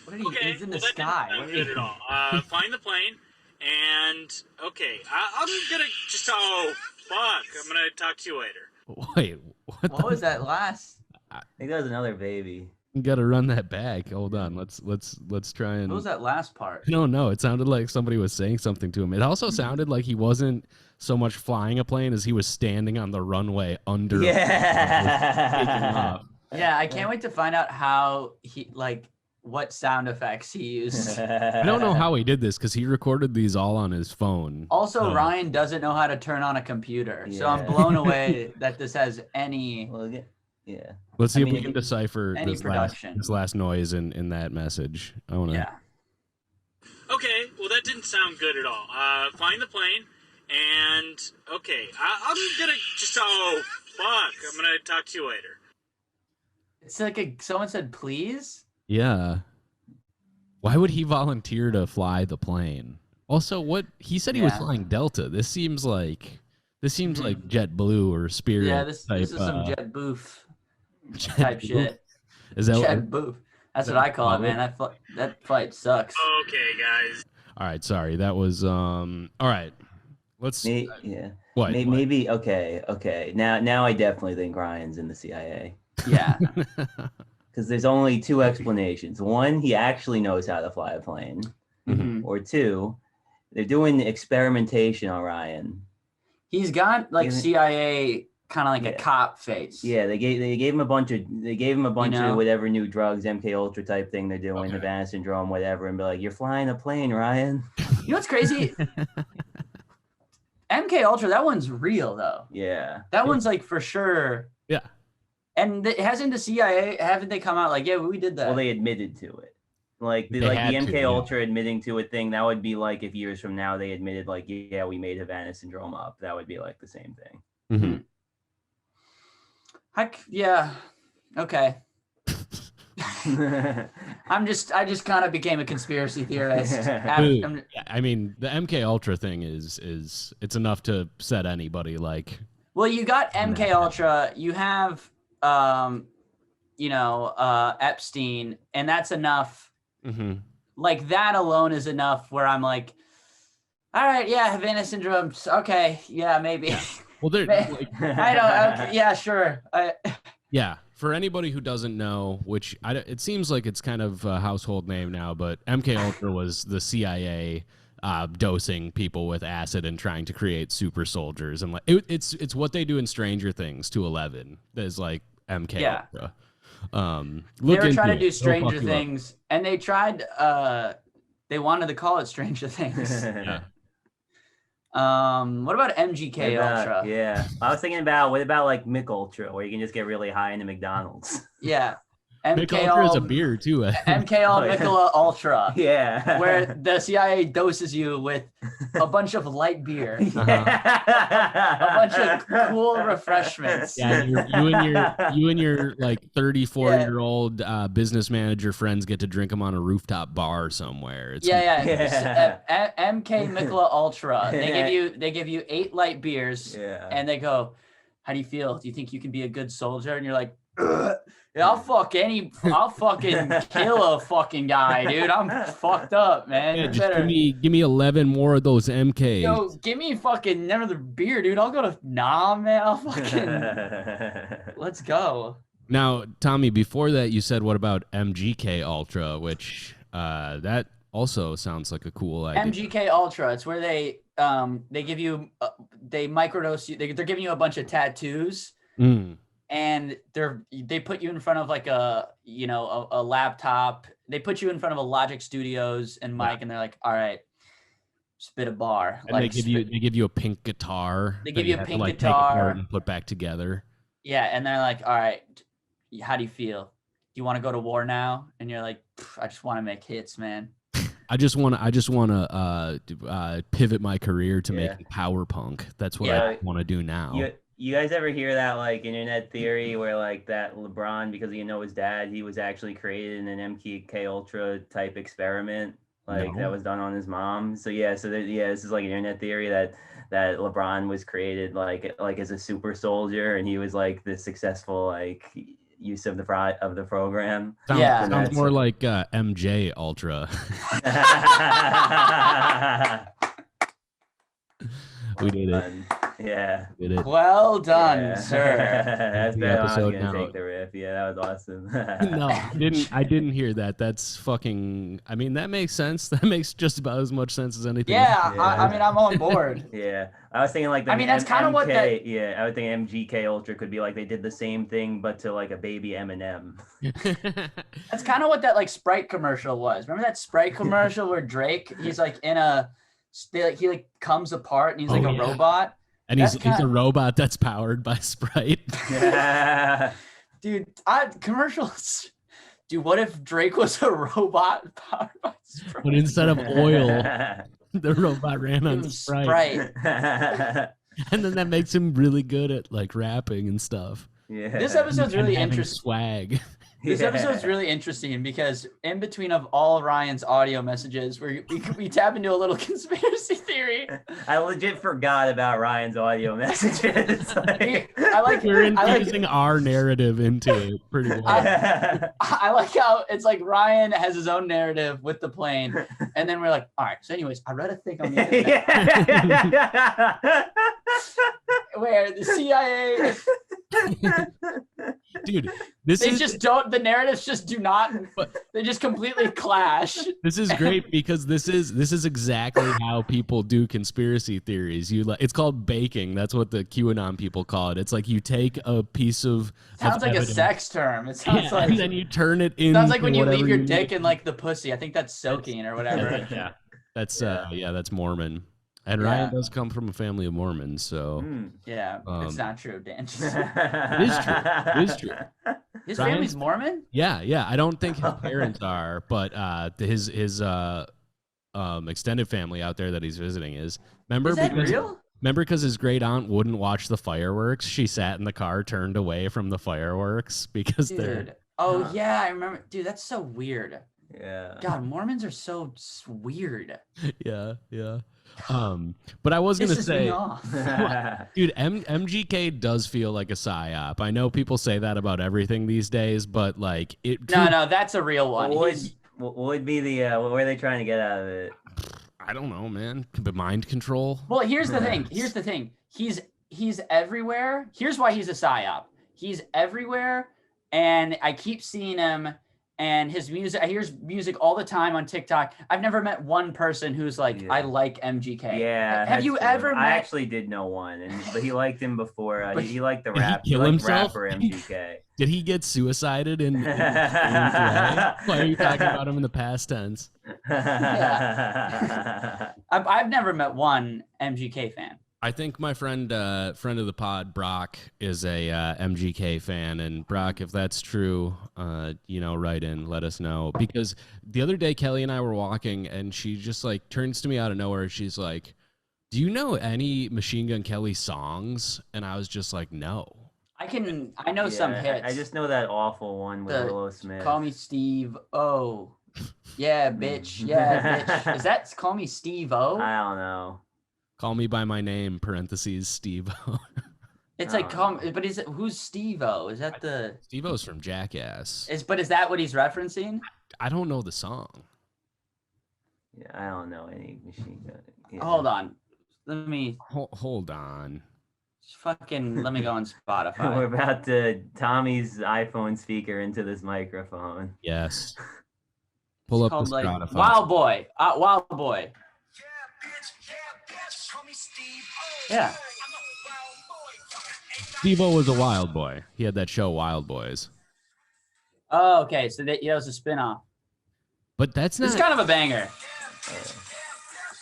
A: What did he? He's in the sky.
D: Not good at all. Flying the plane, and okay, I'm gonna just. Oh fuck! I'm gonna talk to you later.
B: Wait,
A: what was that last?
C: I think that was another baby.
B: You got to run that back. Hold on. Let's try and.
A: What was that last part?
B: I don't know. It sounded like somebody was saying something to him. It also sounded like he wasn't so much flying a plane as he was standing on the runway under.
C: Yeah.
A: Yeah, I can't wait to find out how what sound effects he used.
B: I don't know how he did this because he recorded these all on his phone.
A: Also, Ryan doesn't know how to turn on a computer, so I'm blown away that this has any.
C: Yeah.
B: Let's see if we can decipher
A: this
B: last noise in that message. I want to.
A: Yeah.
D: Okay, well that didn't sound good at all. Flying the plane, and okay, I'm gonna just. Oh fuck! I'm gonna talk to you later.
A: It's like someone said, "Please."
B: Yeah. Why would he volunteer to fly the plane? Also, what he said he was flying Delta. This seems like JetBlue or Spirit.
A: Yeah, this is some JetBoof type shit.
B: Is that
A: JetBoof? That's what I call it, man. That flight sucks.
D: Okay, guys.
B: All right, sorry. That was all right. Let's What?
C: Maybe okay. Now I definitely think Ryan's in the CIA.
A: Yeah.
C: Because there's only two explanations. One, he actually knows how to fly a plane.
A: Mm-hmm.
C: Or two, they're doing experimentation on Ryan.
A: He's got CIA kind of like a cop face.
C: Yeah, they gave him a bunch of of whatever new drugs, MK Ultra type thing they're doing, Havana Syndrome, whatever, and be like, "You're flying a plane, Ryan."
A: You know what's crazy? MK Ultra, that one's real though.
C: Yeah.
A: That one's like for sure.
B: Yeah.
A: And hasn't the CIA, haven't they come out like, yeah, we did that?
C: Well, they admitted to it. Like the MK Ultra admitting to a thing, that would be like if years from now they admitted like, yeah, we made Havana Syndrome up. That would be like the same thing.
B: Mm-hmm.
A: Yeah. Okay. I just kind of became a conspiracy theorist.
B: I mean, the MK Ultra thing is it's enough to set anybody like.
A: Well, you got MK Ultra. You have Epstein, and that's enough.
B: Mm-hmm.
A: Like that alone is enough where I'm like, all right, yeah, Havana Syndrome. Okay, yeah, maybe.
B: Yeah. Well, they're like,
A: I don't. Okay, yeah, sure.
B: Yeah, for anybody who doesn't know, which it seems like it's kind of a household name now, but MK Ultra was the CIA dosing people with acid and trying to create super soldiers, and like it's what they do in Stranger Things 211. There's like MK Ultra.
A: They were trying to do Stranger Things, and they tried. They wanted to call it Stranger Things.
B: Yeah.
A: What about MGK Ultra?
C: Yeah, I was thinking about what about like Mick Ultra, where you can just get really high into McDonald's.
A: Yeah.
B: Mick Ultra is a beer too.
A: MK Michelob Ultra.
C: Yeah.
A: Where the CIA doses you with a bunch of light beer. A bunch of cool refreshments.
B: Yeah, you and your like 34-year-old business manager friends get to drink them on a rooftop bar somewhere. It's
A: MK Michelob Ultra. They give you 8 light beers, and they go, "How do you feel? Do you think you can be a good soldier?" And you're like, yeah, I'll fucking kill a fucking guy, dude. I'm fucked up, man.
B: Yeah, just give me 11 more of those MKs.
A: Yo, give me fucking another beer, dude. I'll go to man. I'll fucking let's go.
B: Now, Tommy, before that, you said what about MGK Ultra, which that also sounds like a cool idea.
A: MGK Ultra. It's where they give you they microdose you. They're giving you a bunch of tattoos. And they put you in front of like a laptop. They put you in front of a Logic Studios and mic, and they're like, "All right, spit a bar."
B: And they give you a pink guitar.
A: They give you a pink guitar
B: take apart and put back together.
A: Yeah, and they're like, "All right, how do you feel? Do you want to go to war now?" And you're like, "I just want to make hits, man.
B: I just want to pivot my career to making power punk. That's what I want to do now."
C: You guys ever hear that like internet theory where like that LeBron, because his dad, he was actually created in an MK Ultra type experiment that was done on his mom. So this is like an internet theory that LeBron was created like as a super soldier, and he was like the successful like use of the program.
B: Sounds more like MJ Ultra. We did it.
C: Yeah.
B: Did it.
A: Well done,
C: Yeah.
A: sir.
C: That's
B: The
C: better. I was
B: episode
C: gonna
B: now.
C: take the riff. Yeah, that was awesome.
B: No, I didn't hear that. That's fucking. I mean, that makes sense. That makes just about as much sense as anything.
A: Yeah,
C: Yeah.
A: I mean, I'm on board.
C: Yeah, I was thinking like the
A: I mean, that's kind of what that.
C: Yeah, I would think MGK Ultra could be like they did the same thing but to like a baby Eminem.
A: That's kind of what that like Sprite commercial was. Remember that Sprite commercial where Drake, he's like in a, he like comes apart and he's like a robot.
B: And he's a robot that's powered by Sprite.
C: Yeah.
A: Dude, commercials. Dude, what if Drake was a robot powered by Sprite?
B: But instead of oil, the robot ran on Sprite. And then that makes him really good at like rapping and stuff.
C: Yeah.
A: This episode's really interesting.
B: Swag.
A: This episode's really interesting because in between of all Ryan's audio messages, we tap into a little conspiracy theory.
C: I legit forgot about Ryan's audio messages.
B: We're infusing our narrative into it pretty well.
A: I like how it's like Ryan has his own narrative with the plane, and then we're like, all right. So, anyways, I read a thing on the internet where the CIA.
B: Dude,
A: the narratives just do not, they just completely clash.
B: This is great because this is exactly how people do conspiracy theories. It's called baking. That's what the QAnon people call it. It's like you take a piece of
A: sounds like
B: evidence,
A: a sex term. It sounds like,
B: and then you turn it into
A: sounds like when you leave your dick
B: make.
A: in like the pussy. I think that's soaking or whatever.
B: Yeah. That's Mormon. And Ryan does come from a family of Mormons, so
A: yeah, it's not true, Dan.
B: It is true.
A: His family's Mormon?
B: Yeah. I don't think his parents are, but his extended family out there that he's visiting is.
A: Is that real?
B: Remember, because his great aunt wouldn't watch the fireworks, she sat in the car, turned away from the fireworks because they're.
A: Oh yeah, I remember. Dude, that's so weird.
C: Yeah.
A: God, Mormons are so weird.
B: Yeah. But I was gonna say, dude, MGK does feel like a psyop. I know people say that about everything these days, but like it.
A: No, that's a real one.
C: What would be the what were they trying to get out of it?
B: I don't know, man. Mind control.
A: Well, here's the thing. He's everywhere. Here's why he's a psyop. He's everywhere, and I keep seeing him. And his music, I hear his music all the time on TikTok. I've never met one person who's like, I like MGK.
C: Yeah.
A: Have you ever met?
C: I actually did know one, but he liked him before. He liked the rap.
B: He liked
C: rapper MGK.
B: Did he get suicided in Why are you talking about him in the past tense?
A: Yeah. I've never met one MGK fan.
B: I think my friend of the pod, Brock, is a MGK fan. And Brock, if that's true, write in, let us know. Because the other day, Kelly and I were walking, and she just like turns to me out of nowhere. She's like, "Do you know any Machine Gun Kelly songs?" And I was just like, "No."
A: I know some hits.
C: I just know that awful one with Willow Smith.
A: Call me Steve O. Yeah, bitch. Yeah, bitch. Is that Call Me Steve O?
C: I don't know.
B: Call me by my name, parentheses, Steve-O.
A: It's like, but who's Steve-O? Is that the...
B: Steve-O's from Jackass.
A: But is that what he's referencing?
B: I don't know the song.
C: Yeah, I don't know any Machine Gun. Yeah.
A: Hold on. Let me...
B: Hold on.
A: Let me go on Spotify.
C: We're about to Tommy's iPhone speaker into this microphone.
B: Yes. Pull up the Spotify.
A: Wild Boy. Wild Boy. Yeah.
B: Steve-O was a wild boy. He had that show Wild Boys.
A: Oh, okay. So that was a spinoff.
B: But that's not...
A: It's kind of a banger.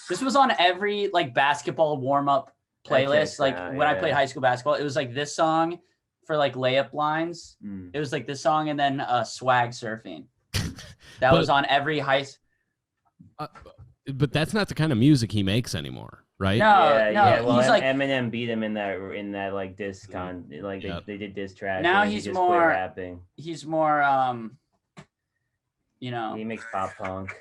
A: This was on every like basketball warm-up playlist. Like when I played high school basketball, it was like this song for like layup lines. It was like this song and then Swag Surfing. That was on every
B: but that's not the kind of music he makes anymore, right?
A: No.
C: Well,
A: he's like
C: Eminem beat him in that like disc they did diss track.
A: Now
C: he's just more rapping.
A: He's more
C: he makes pop punk.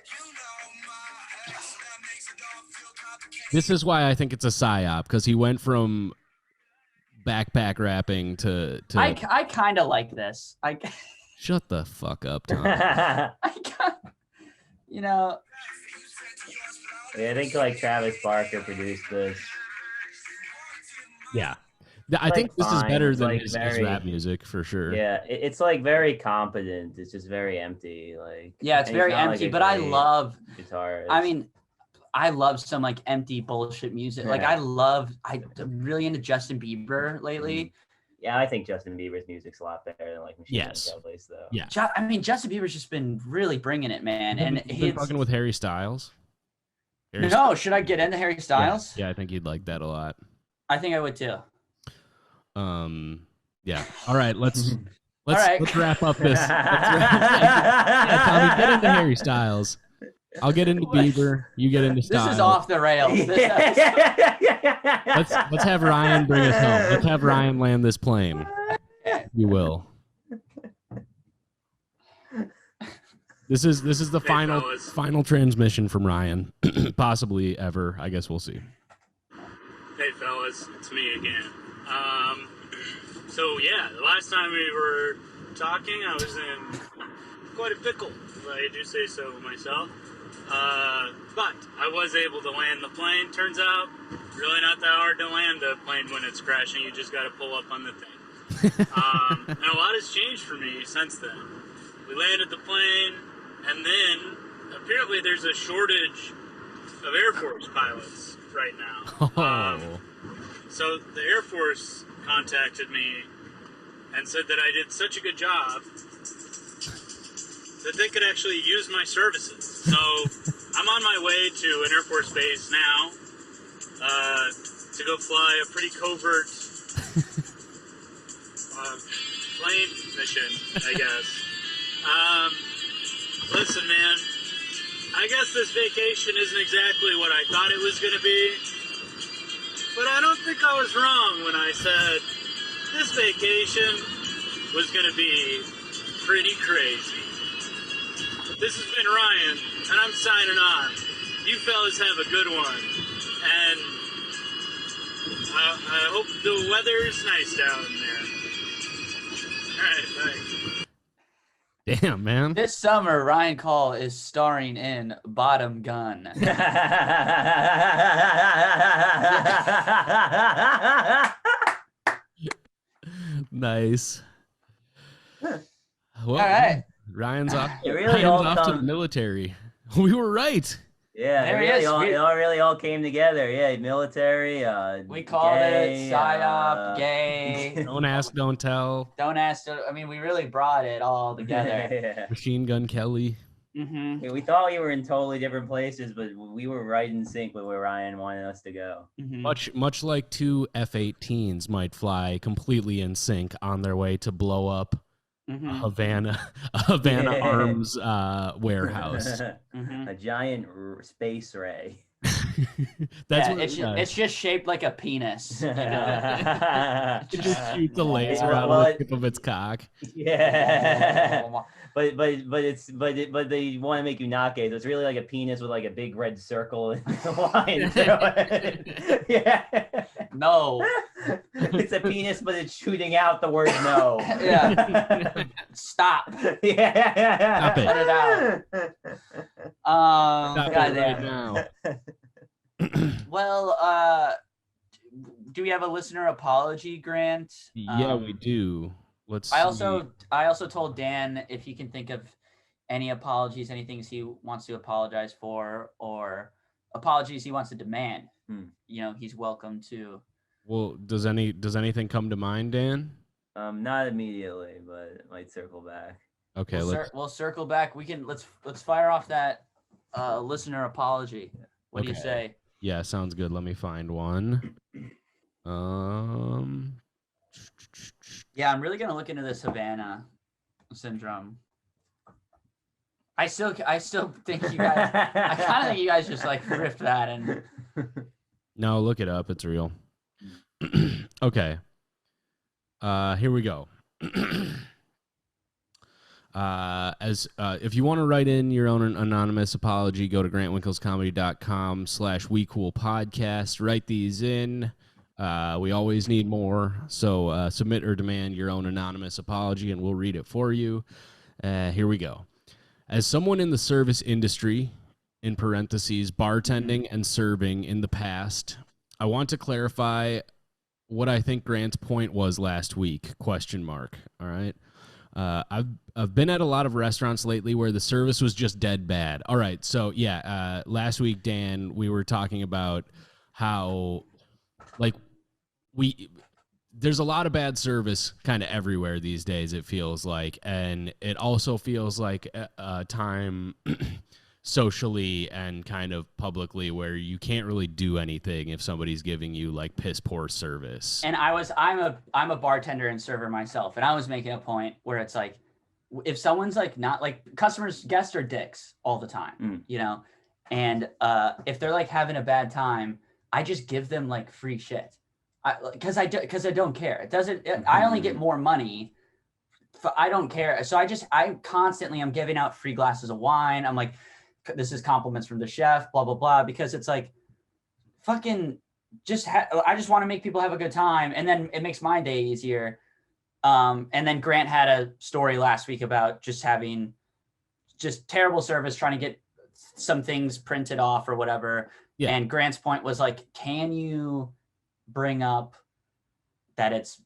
B: This is why I think it's a psyop, because he went from backpack rapping to
A: I kind of like this.
B: Shut the fuck up, Tom.
C: Yeah, I think like Travis Barker produced this.
B: Yeah. I think this is
C: fine.
B: better
C: It's
B: than
C: like
B: his
C: very-
B: rap music for sure.
C: Yeah, it's like very competent. It's just very empty. Like
A: Yeah, it's
C: and he's
A: very
C: not, like,
A: empty,
C: a
A: but I
C: great
A: love,
C: guitarist.
A: I mean, I love some like empty bullshit music. Like I'm really into Justin Bieber lately.
C: Yeah, I think Justin Bieber's music's a lot better than like Machine Gun Kelly's though.
B: Yeah.
A: I mean, Justin Bieber's just been really bringing it, man. And
B: he's been fucking with Harry Styles.
A: Should I get into Harry Styles?
B: Yeah, I think you'd like that a lot.
A: I think I would too.
B: Yeah. All right, let's wrap up this. Tommy, get into Harry Styles. I'll get into Bieber. You get into Styles.
A: This is off the rails.
B: Let's have Ryan bring us home. Let's have Ryan land this plane. You will. This is the final transmission from Ryan, possibly ever. I guess we'll see.
D: Hey fellas, it's me again. So yeah, the last time we were talking, I was in quite a pickle, if I do say so myself. But I was able to land the plane. Turns out, really not that hard to land a plane when it's crashing. You just got to pull up on the thing. And a lot has changed for me since then. We landed the plane, and then apparently there's a shortage of Air Force pilots right now. So the Air Force contacted me and said that I did such a good job that they could actually use my services. So I'm on my way to an Air Force base now to go fly a pretty covert plane mission, I guess. Listen, man, I guess this vacation isn't exactly what I thought it was going to be, but I don't think I was wrong when I said this vacation was going to be pretty crazy. This has been Ryan, and I'm signing on. You fellas have a good one, and I hope the weather's nice down there. All right, thanks.
B: Damn, man.
A: This summer, Ryan Call is starring in Bottom Gun.
B: Nice. Well,
A: all right.
B: Ryan's off.
C: Really
B: Ryan's off to the military. We were right.
C: Yeah, it really all came together. Yeah, military.
A: We called
C: gay,
A: it psyop, gay.
B: Don't ask, don't tell.
A: Don't ask. I mean, we really brought it all together.
C: Yeah.
B: Machine Gun Kelly.
A: Mm-hmm.
C: We thought we were in totally different places, but we were right in sync with where Ryan wanted us to go.
A: Mm-hmm.
B: Much like two F-18s might fly completely in sync on their way to blow up Havana Arms warehouse.
C: A giant space ray.
A: It's just shaped like a penis. You know?
B: Just shoot the laser out of the tip of its cock.
C: Yeah. But they want to make you not gay. So it's really like a penis with like a big red circle and a line through it. Yeah.
A: No.
C: It's a penis, but it's shooting out the word no.
A: Yeah. Stop.
C: Yeah.
B: Stop it.
A: Cut it out.
B: Stop it right
A: goddamn.
B: now.
A: Well, do we have a listener apology, Grant?
B: Yeah, we do. Let's
A: I
B: see.
A: also told Dan if he can think of any apologies, any things he wants to apologize for, or apologies he wants to demand. You know, he's welcome to.
B: Well, does anything come to mind, Dan?
C: Not immediately, but it might circle back.
B: Okay,
A: we'll circle back. We can let's fire off that listener apology. What do you say?
B: Yeah, sounds good. Let me find one.
A: Yeah, I'm really gonna look into this Havana Syndrome. I still think you guys. I kind of think you guys just like riffed that and.
B: No, look it up. It's real. Okay. Here we go. If you want to write in your own anonymous apology, go to grantwinkelscomedy.com/wecoolpodcast. Write these in. We always need more. So submit or demand your own anonymous apology and we'll read it for you. Here we go. As someone in the service industry, in parentheses, bartending and serving in the past, I want to clarify what I think Grant's point was last week, ? All right. I've been at a lot of restaurants lately where the service was just dead bad. All right. So yeah, last week, Dan, we were talking about how like there's a lot of bad service kind of everywhere these days, it feels like. And it also feels like a time socially and kind of publicly where you can't really do anything if somebody's giving you like piss poor service.
A: And I'm a bartender and server myself, and I was making a point where it's like, if someone's like not like guests are dicks all the time, you know, and if they're like having a bad time, I just give them like free shit, because I don't care. It doesn't. I only get more money. I don't care. So I constantly am giving out free glasses of wine. I'm like, this is compliments from the chef, blah, blah, blah, because it's like, fucking I just want to make people have a good time. And then it makes my day easier. And then Grant had a story last week about just having just terrible service, trying to get some things printed off or whatever. Yeah. And Grant's point was like, can you bring up that it's,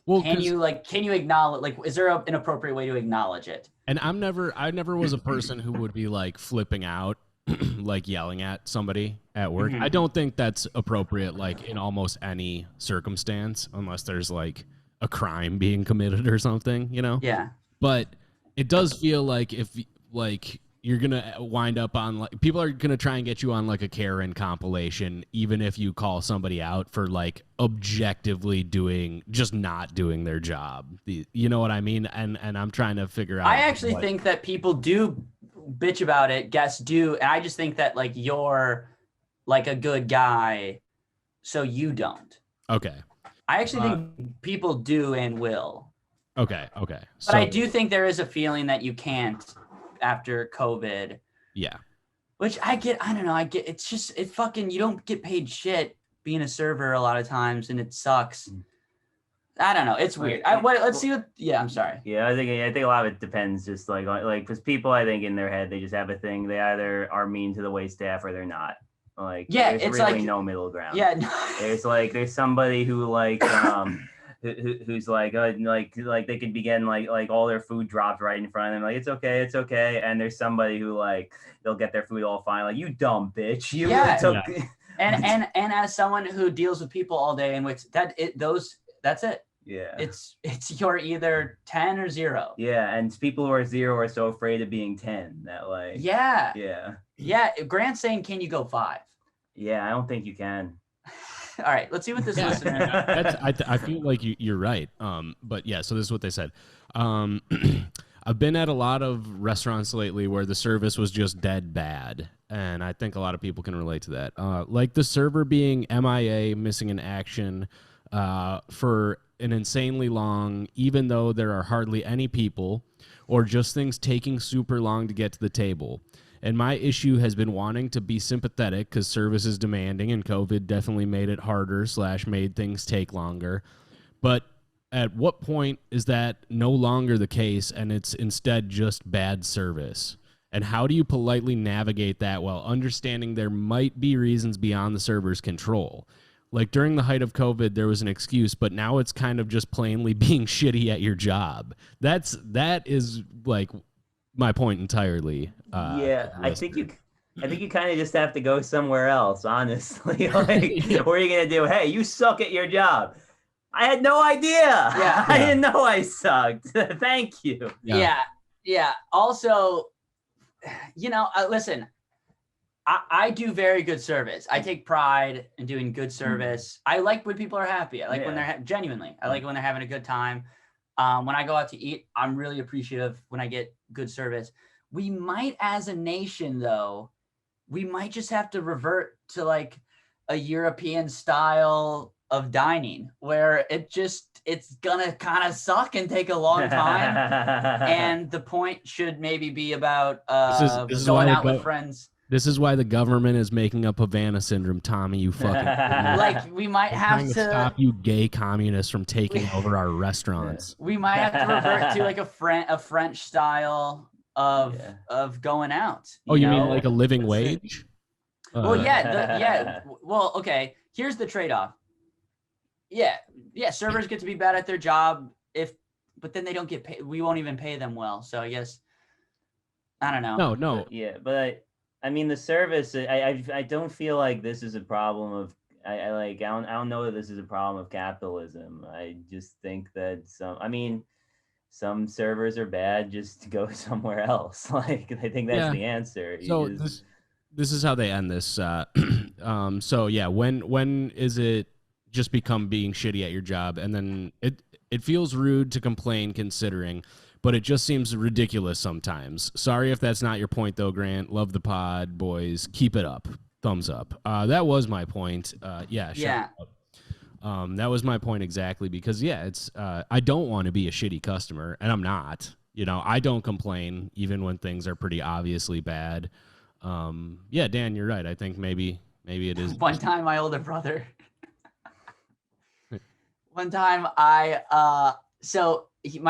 A: can you acknowledge, like, is there an appropriate way to acknowledge it?
B: And I never was a person who would be like flipping out, like yelling at somebody at work. I don't think that's appropriate, like in almost any circumstance, unless there's like a crime being committed or something, you know?
A: Yeah.
B: But it does feel like if like you're going to wind up on like, people are going to try and get you on like a Karen compilation, even if you call somebody out for like objectively just not doing their job. You know what I mean? And I'm trying to figure out.
A: I actually think that people do bitch about it. Guests do. And I just think that like, you're like a good guy, so you don't.
B: Okay.
A: I actually think people do and will.
B: Okay.
A: But I do think there is a feeling that you can't after COVID.
B: Yeah.
A: Which I get, it's just, you don't get paid shit being a server a lot of times, and it sucks. I don't know. It's weird. Let's see what, I'm sorry.
C: Yeah, I think a lot of it depends, just like, because people, I think in their head, they just have a thing. They either are mean to the wait staff or they're not. Like, there's
A: it's
C: really
A: like,
C: no middle ground.
A: Yeah.
C: There's somebody who like, who's like they could be getting like all their food dropped right in front of them, like it's okay, and there's somebody who like they'll get their food all fine, like you dumb bitch, it's okay.
A: And as someone who deals with people all day, in which that's it.
C: Yeah,
A: it's you're either 10 or 0.
C: Yeah, and people who are 0 are so afraid of being 10 that like
A: yeah. Grant's saying, can you go 5?
C: Yeah, I don't think you can.
A: All right, let's see what this listener.
B: I feel like you're right. But yeah, so this is what they said. I've been at a lot of restaurants lately where the service was just dead bad, and I think a lot of people can relate to that. Like the server being MIA, missing in action, for an insanely long, even though there are hardly any people, or just things taking super long to get to the table. And my issue has been wanting to be sympathetic because service is demanding, and COVID definitely made it harder / made things take longer. But at what point is that no longer the case and it's instead just bad service? And how do you politely navigate that while understanding there might be reasons beyond the server's control? Like during the height of COVID, there was an excuse, but now it's kind of just plainly being shitty at your job. That is like my point entirely.
C: I think you kind of just have to go somewhere else, honestly. Like, what are you gonna do? Hey, you suck at your job. I had no idea. Yeah. I didn't know I sucked. Thank you.
A: Yeah. Also, listen, I do very good service. I take pride in doing good service. I like when people are happy. I like when they're genuinely. I like when they're having a good time. When I go out to eat, I'm really appreciative when I get good service. We might, as a nation, though, we might just have to revert to like a European style of dining where it's gonna kind of suck and take a long time. And the point should maybe be about this is going out with friends.
B: This is why the government is making up Havana Syndrome, Tommy, you fucking
A: like we might have to
B: stop you gay communists from taking over our restaurants.
A: We might have to revert to like a French style of going out.
B: You mean like a living wage?
A: Well, well, okay. Here's the trade-off. Yeah. Servers get to be bad at their job but then they don't get paid. We won't even pay them well. So I guess, I don't know.
B: No.
C: But I mean, the service, I don't feel like this is a problem of, I don't know that this is a problem of capitalism. I just think that some servers are bad, just go somewhere else. Like, I think that's the answer.
B: So this is how they end this. So yeah, when is it just become being shitty at your job? And then it feels rude to complain considering, but it just seems ridiculous sometimes. Sorry if that's not your point though, Grant. Love the pod, boys. Keep it up. Thumbs up. That was my point. Yeah. That was my point exactly, because it's I don't want to be a shitty customer, and I'm not. I don't complain even when things are pretty obviously bad. Dan, you're right. I think maybe it is.
A: One time, my older brother. One time, my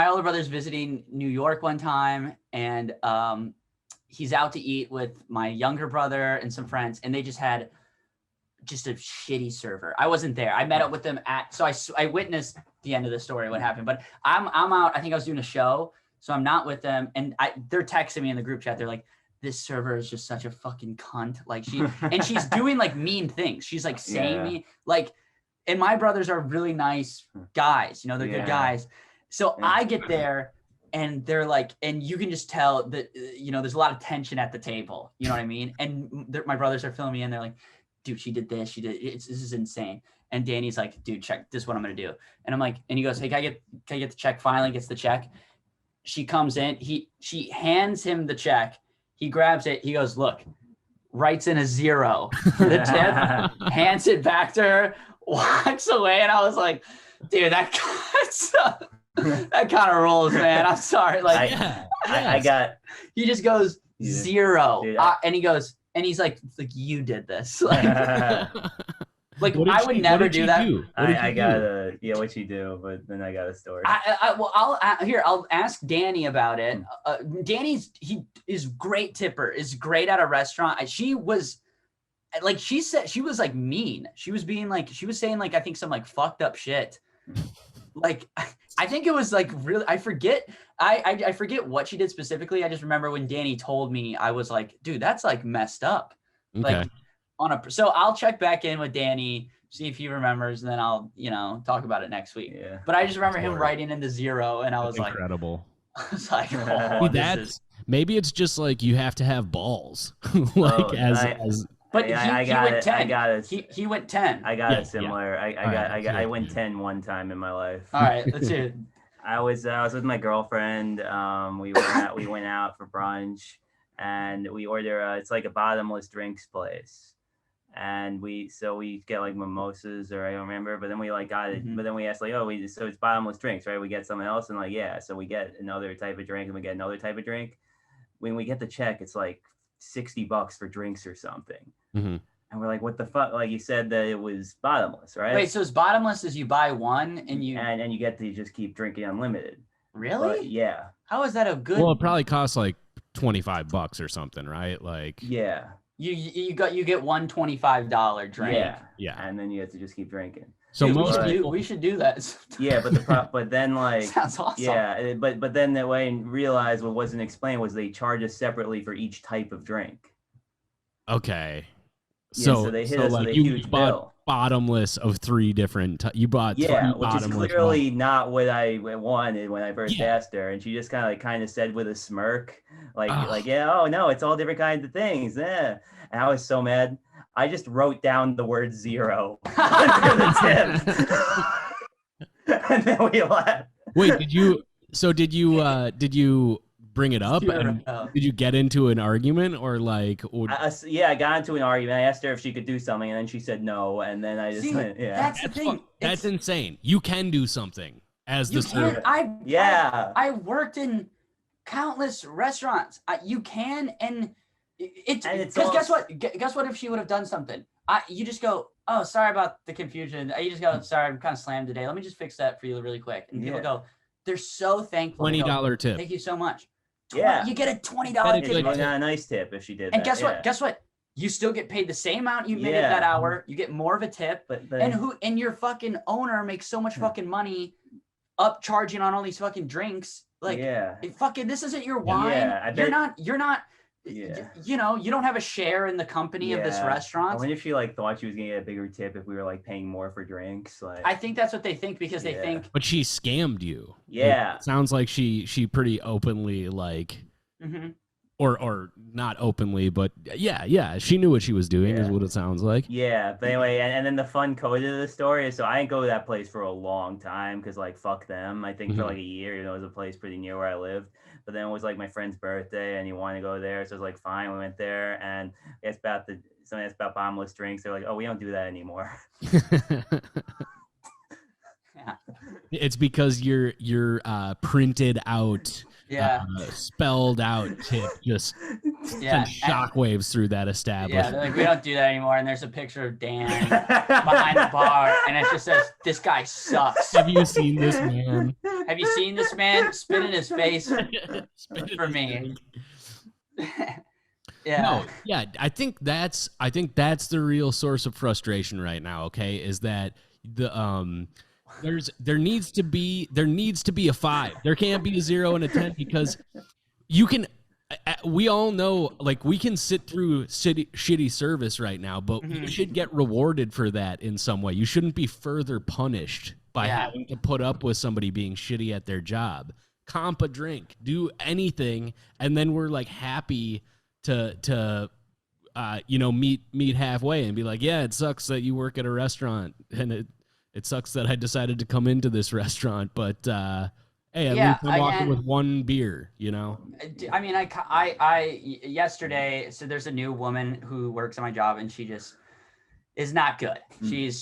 A: older brother's visiting New York one time, and he's out to eat with my younger brother and some friends, and they just had a shitty server. I wasn't there. I met up with them so I witnessed the end of the story, what happened, but I'm out. I think I was doing a show, so I'm not with them, and they're texting me in the group chat. They're like, this server is just such a fucking cunt. Like she's doing like mean things. She's like saying me like, and my brothers are really nice guys, they're good guys. So I get there and they're like, and you can just tell that, there's a lot of tension at the table. You know what I mean? And my brothers are filling me in. They're like, dude, she did this. This is insane. And Danny's like, dude, check this is what I'm going to do. And I'm like, and he goes, hey, can I get the check? Finally gets the check. She comes in, she hands him the check. He grabs it. He goes, look, writes in a 0 for the tip, hands it back to her, walks away. And I was like, dude, that kind of rolls, man. I'm sorry. Like, he just goes 0. Dude, and he goes, and he's like, you did this. Like I would never do that.
C: What you do, but then I got a story.
A: I'll ask Danny about it. He is great tipper, is great at a restaurant. She was like, she said she was like mean. She was saying like, I think some like fucked up shit. Like, I think it was like really, I forget what she did specifically. I just remember when Danny told me, I was like, dude, that's like messed up.
B: Okay.
A: Like so I'll check back in with Danny, see if he remembers, and then I'll, talk about it next week. Yeah. But I just remember him writing in the 0, and I was like,
B: incredible.
A: I was like, oh,
B: maybe it's just like you have to have balls.
A: But he went 10. He went 10.
C: I got it similar. Yeah. I went 10 one time in my life.
A: All right, let's do it.
C: I was with my girlfriend. We went out for brunch, and we order. It's like a bottomless drinks place, and we get like mimosas, or I don't remember. But then we like got it. Mm-hmm. But then we asked like, so it's bottomless drinks, right? We get something else, and like so we get another type of drink, and we get another type of drink. When we get the check, it's like $60 for drinks or something.
B: Mm-hmm.
C: And we're like, what the fuck? Like, you said that it was bottomless, right?
A: Wait, so it's bottomless is you buy one and you
C: get to just keep drinking unlimited.
A: Really?
C: But, yeah.
A: How is that a good?
B: Well, it probably costs like $25 or something, right? Like,
C: yeah.
A: You get one $25 drink.
C: Yeah. And then you have to just keep drinking.
B: So
A: we should do that.
C: Yeah, but then like
A: sounds awesome.
C: Yeah, but then that way and realize what wasn't explained was they charge us separately for each type of drink.
B: Okay.
C: Yeah, so they hit us with a huge bill.
B: Bottomless of 3 different. You bought 3
C: which is clearly not what I wanted when I first asked her, and she just kind of said with a smirk, oh no, it's all different kinds of things. Yeah, and I was so mad. I just wrote down the word 0 under the tip, and then we left.
B: Wait, did you bring it up? And did you get into an argument or like?
C: I got into an argument. I asked her if she could do something, and then she said no. And then I just went,
A: That's the thing.
B: That's insane. You can do something as the server.
A: I worked in countless restaurants. You can, and it's guess what? Guess what? If she would have done something, you just go, oh, sorry about the confusion. You just go, sorry, I'm kind of slammed today. Let me just fix that for you really quick. And people go, they're so thankful.
B: $20 tip.
A: Thank you so much.
C: Yeah,
A: you get a $20 tip.
C: A nice tip if she did.
A: And
C: that.
A: Guess what? you still get paid the same amount you made that hour. You get more of a tip, and your fucking owner makes so much fucking money up charging on all these fucking drinks. Like, fucking, this isn't your wine. Yeah, you're not. Yeah. You know, you don't have a share in the company of this restaurant.
C: I wonder if she like thought she was gonna get a bigger tip if we were like paying more for drinks. Like,
A: I think that's what they think because they think.
B: But she scammed you.
C: Yeah.
B: It sounds like she pretty openly like, or not openly, but yeah, she knew what she was doing is what it sounds like.
C: Yeah, but anyway, and then the fun code of the story is, so I didn't go to that place for a long time because like fuck them. I think for like a year, you know, it was a place pretty near where I lived. But then it was like my friend's birthday and he wanted to go there. So I was like, fine, we went there and somebody asked about bottomless drinks. They're like, oh, we don't do that anymore.
B: It's because you're printed out, spelled out tip just sent shockwaves through that establishment.
A: Yeah, they're like, we don't do that anymore. And there's a picture of Dan behind the bar, and it just says, "This guy sucks."
B: Have you seen this man?
A: Have you seen this man? Spit in his face for me.
B: No, I think that's the real source of frustration right now. Okay, is that the there needs to be a 5. There can't be a 0 and a 10 because you can. We all know, like, we can sit through shitty service right now, but you should get rewarded for that in some way. You shouldn't be further punished by having to put up with somebody being shitty at their job. Comp a drink, do anything, and then we're like happy to meet halfway and be like, yeah, it sucks that you work at a restaurant, and it sucks that I decided to come into this restaurant, but hey, at least I'm walking with one beer, you know?
A: I mean, I yesterday, so there's a new woman who works at my job and she just is not good.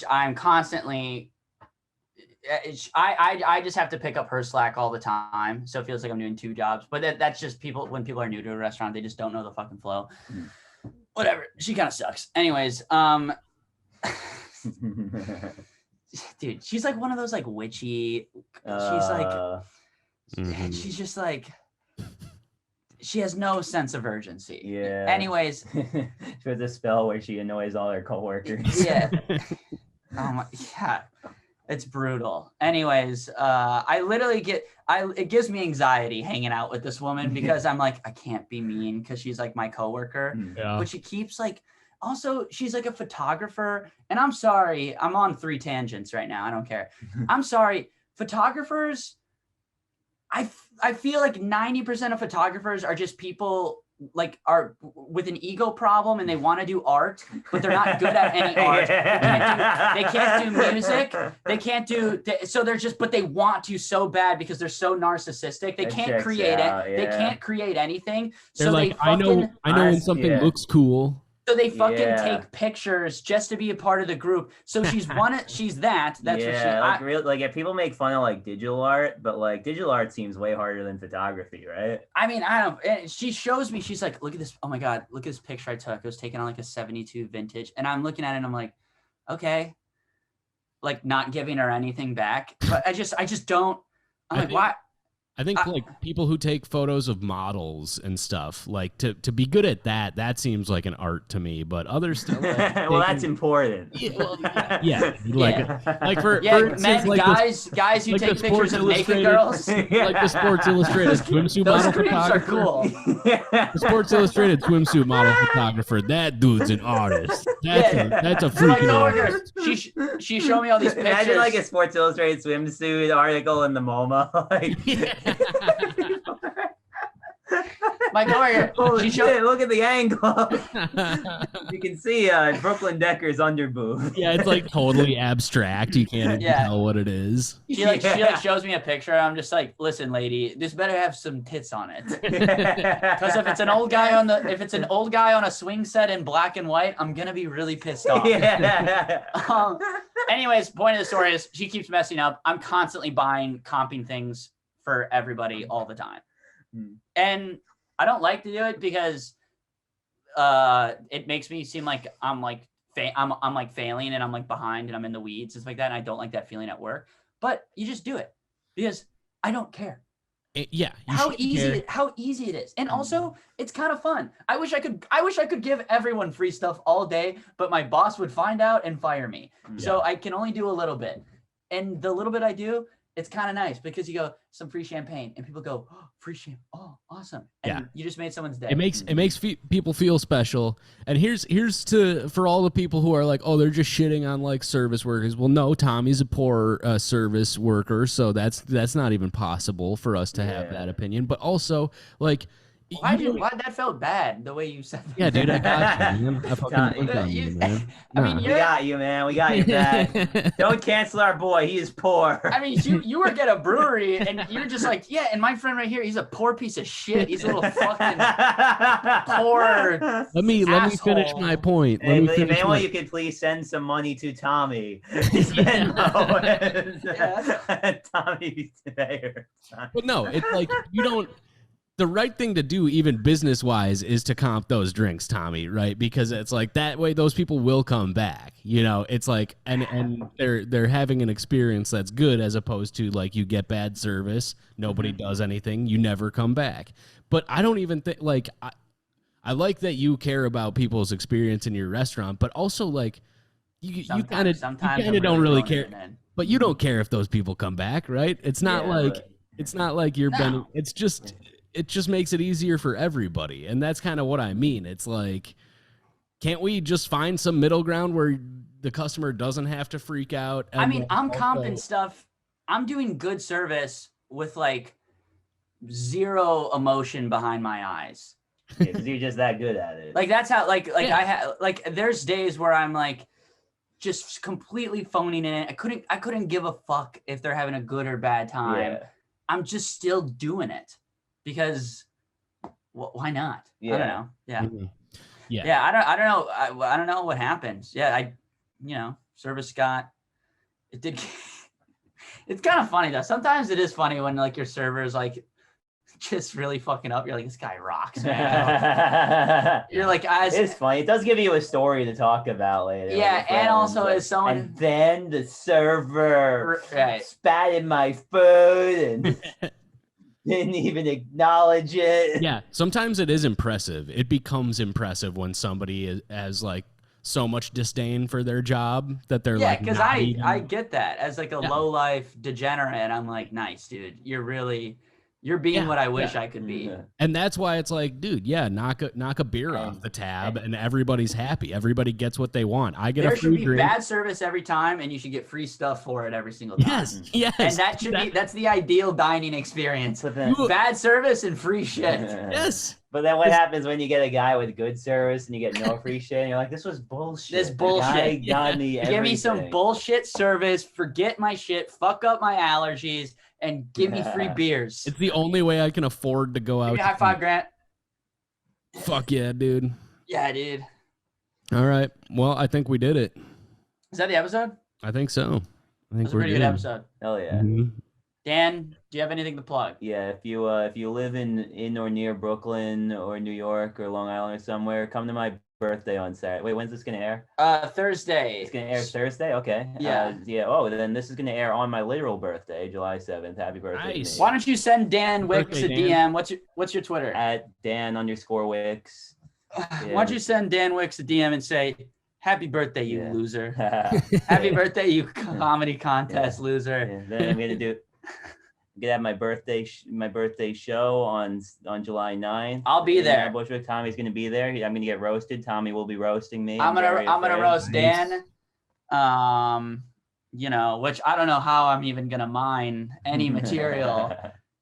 A: I'm constantly, I just have to pick up her slack all the time. So it feels like I'm doing 2 jobs, but that's just when people are new to a restaurant, they just don't know the fucking flow. Whatever. She kind of sucks. Anyways, dude, she's like one of those like witchy, she's like, she's just like, she has no sense of urgency.
C: Yeah.
A: Anyways.
C: She has a spell where she annoys all her coworkers.
A: Yeah. Yeah. It's brutal. Anyways, I literally it gives me anxiety hanging out with this woman because I'm like, I can't be mean because she's like my coworker. Yeah. But she keeps like, also, she's like a photographer, and I'm sorry, I'm on 3 tangents right now. I don't care. I'm sorry. Photographers, I feel like 90% of photographers are just people like are with an ego problem and they want to do art, but they're not good at any art. They can't do music. They can't do, so they're just, but they want to so bad because they're so narcissistic. They can't create it. They can't create anything.
B: They're so like, I know when something looks cool.
A: So they fucking take pictures just to be a part of the group. So she's she's that's what she,
C: like if people make fun of like digital art, but like digital art seems way harder than photography, right?
A: I mean, I don't, she shows me, she's like, look at this. Oh my God, look at this picture I took. It was taken on like a 72 vintage. And I'm looking at it and I'm like, okay, like not giving her anything back. But I just don't, why?
B: I think like people who take photos of models and stuff, like to be good at that seems like an art to me. But others still, like,
C: that's important.
B: Like for
A: instance, like guys who take pictures of naked girls,
B: like the Sports Illustrated swimsuit model photographer.
A: Cool.
B: The Sports Illustrated swimsuit model photographer. That dude's an artist. That's a freaking artist.
A: She showed me all these pictures.
C: Imagine like a Sports Illustrated swimsuit article in the MoMA. Like,
A: my coworker,
C: holy shit, look at the angle. You can see Brooklyn Decker's underboob.
B: Yeah, it's like totally abstract. You can't even tell what it is.
A: She shows me a picture. I'm just like, listen, lady, this better have some tits on it. Because if it's an old guy on a swing set in black and white, I'm gonna be really pissed off. Anyways, point of the story is she keeps messing up. I'm constantly comping things for everybody all the time. And I don't like to do it because it makes me seem like I'm like failing and I'm like behind and I'm in the weeds and stuff like that. And I don't like that feeling at work, but you just do it because I don't care.
B: Yeah.
A: How easy it is. And also it's kind of fun. I wish I could give everyone free stuff all day, but my boss would find out and fire me. So I can only do a little bit. And the little bit I do, it's kind of nice because you go some free champagne and people go, oh, free champagne. Oh, awesome. And you just made someone's day.
B: It makes people feel special. And here's for all the people who are like, oh, they're just shitting on like service workers. Well, no, Tommy's a poor service worker, so that's not even possible for us to have that opinion. But also, like,
A: why that felt bad the way you said that.
B: Yeah, dude, I got you, man. I fucking man.
A: I mean,
C: we got you, man. We got your back. Don't cancel our boy. He is poor.
A: I mean, you work at a brewery and you're just like, yeah, and my friend right here, he's a poor piece of shit. He's a little fucking poor
B: Let me finish my point.
C: Hey, you could please send some money to Tommy. Tommy Mayer.
B: But no, it's like you don't. The right thing to do, even business-wise, is to comp those drinks, Tommy, right? Because it's like that way those people will come back. You know, it's like and they're having an experience that's good as opposed to like you get bad service, nobody does anything, you never come back. But I don't even think like I like that you care about people's experience in your restaurant, but also like you kind of don't really care. But you don't care if those people come back, right? It's not it's not like you're bending. It's just it just makes it easier for everybody. And that's kind of what I mean. It's like, can't we just find some middle ground where the customer doesn't have to freak out?
A: I mean, I'm comping stuff. I'm doing good service with like zero emotion behind my eyes.
C: Yeah, because you're just that good at it.
A: Like that's how I have like there's days where I'm like just completely phoning in. I couldn't give a fuck if they're having a good or bad time. Yeah. I'm just still doing it. Because why not?
C: Yeah.
A: I don't know. Yeah.
B: Mm-hmm.
A: Yeah. I don't know. I don't know what happens. Yeah. Service got, it did. It's kind of funny though. Sometimes it is funny when like your server's like just really fucking up. You're like, this guy rocks, man. You're like,
C: it's funny. It does give you a story to talk about later.
A: Yeah. And also as someone.
C: And then the server spat in my food and didn't even acknowledge it.
B: Yeah, sometimes it is impressive. It becomes impressive when somebody has like so much disdain for their job that they're like.
A: Yeah, because I get that as like a low life degenerate. I'm like, nice, dude. You're being what I wish I could be.
B: And that's why it's like, dude, knock a beer off the tab and everybody's happy. Everybody gets what they want. I get a free drink. There should be
A: bad service every time and you should get free stuff for it every single time.
B: Yes.
A: And that's the ideal dining experience. Bad service and free shit.
B: Yes.
C: But then what happens when you get a guy with good service and you get no free shit? And you're like, this was bullshit.
A: This bullshit.
C: Got me
A: give me some bullshit service. Forget my shit. Fuck up my allergies. And give me free beers.
B: It's the only way I can afford to go out.
A: Give me a high five, Grant.
B: Fuck yeah, dude.
A: Yeah, dude.
B: All right. Well, I think we did it.
A: Is that the episode?
B: I think so. I think
A: we're a pretty good episode.
C: Hell yeah.
B: Mm-hmm.
A: Dan, do you have anything to plug?
C: Yeah, if you live in or near Brooklyn or New York or Long Island or somewhere, come to my birthday on Saturday. Wait, when's this gonna air?
A: Thursday.
C: It's gonna air Thursday. Okay.
A: Yeah.
C: Oh, then this is gonna air on my literal birthday, July 7th. Happy birthday!
B: Nice.
A: Why don't you send Dan Wickes a DM? What's your Twitter?
C: At Dan_Wickes.
A: Yeah. Why don't you send Dan Wickes a DM and say, "Happy birthday, you loser! Happy birthday, you comedy contest loser!"
C: Yeah. Then I'm gonna have my birthday show on July 9th.
A: I'll be there.
C: Bushwick. Tommy's gonna be there. I'm gonna get roasted. Tommy will be roasting me.
A: I'm gonna roast Dan. Which I don't know how I'm even gonna mine any material.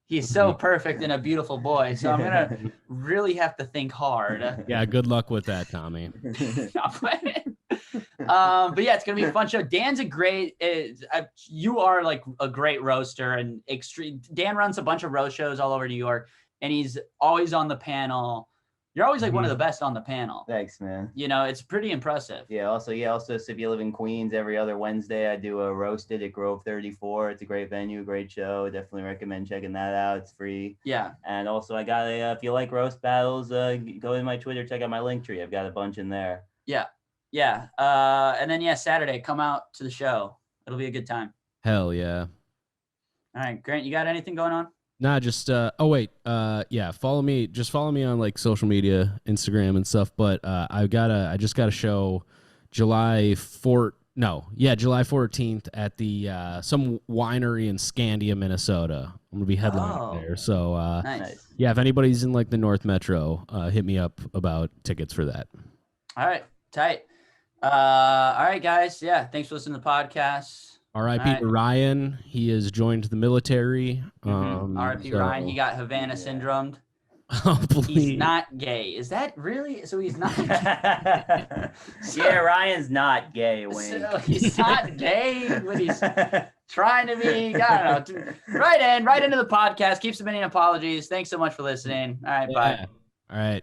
A: He's so perfect and a beautiful boy, so I'm gonna really have to think hard.
B: Yeah, good luck with that, Tommy.
A: But yeah, it's gonna be a fun show. Dan's you are like a great roaster and extreme. Dan runs a bunch of roast shows all over New York, and he's always on the panel. You're always like one of the best on the panel.
C: Thanks, man.
A: It's pretty impressive.
C: Yeah. Also, so if you live in Queens, every other Wednesday I do a roasted at Grove 34. It's a great venue, great show. Definitely recommend checking that out. It's free.
A: Yeah.
C: And also I got if you like roast battles, go to my Twitter, check out my link tree. I've got a bunch in there.
A: Yeah. Yeah. And then Saturday, come out to the show. It'll be a good time.
B: Hell yeah.
A: All right, Grant, you got anything going on?
B: Nah, just follow me. Just follow me on like social media, Instagram and stuff. But I just got a show July 14th at the some winery in Scandia, Minnesota. I'm gonna be headlining there. So
A: nice.
B: Yeah, if anybody's in like the North Metro, hit me up about tickets for that.
A: All right, tight. All right, guys. Yeah, thanks for listening to the podcast.
B: R.I.P. to Ryan. He has joined the military.
A: R.I.P. Ryan. He got Havana Syndrome.
B: Oh, please.
A: He's not gay. Is that really? So he's not gay?
C: Yeah, Ryan's not gay, Wayne.
A: So he's not gay, but he's trying to be. I don't know. Right into the podcast. Keep submitting apologies. Thanks so much for listening. All right, bye.
B: All right.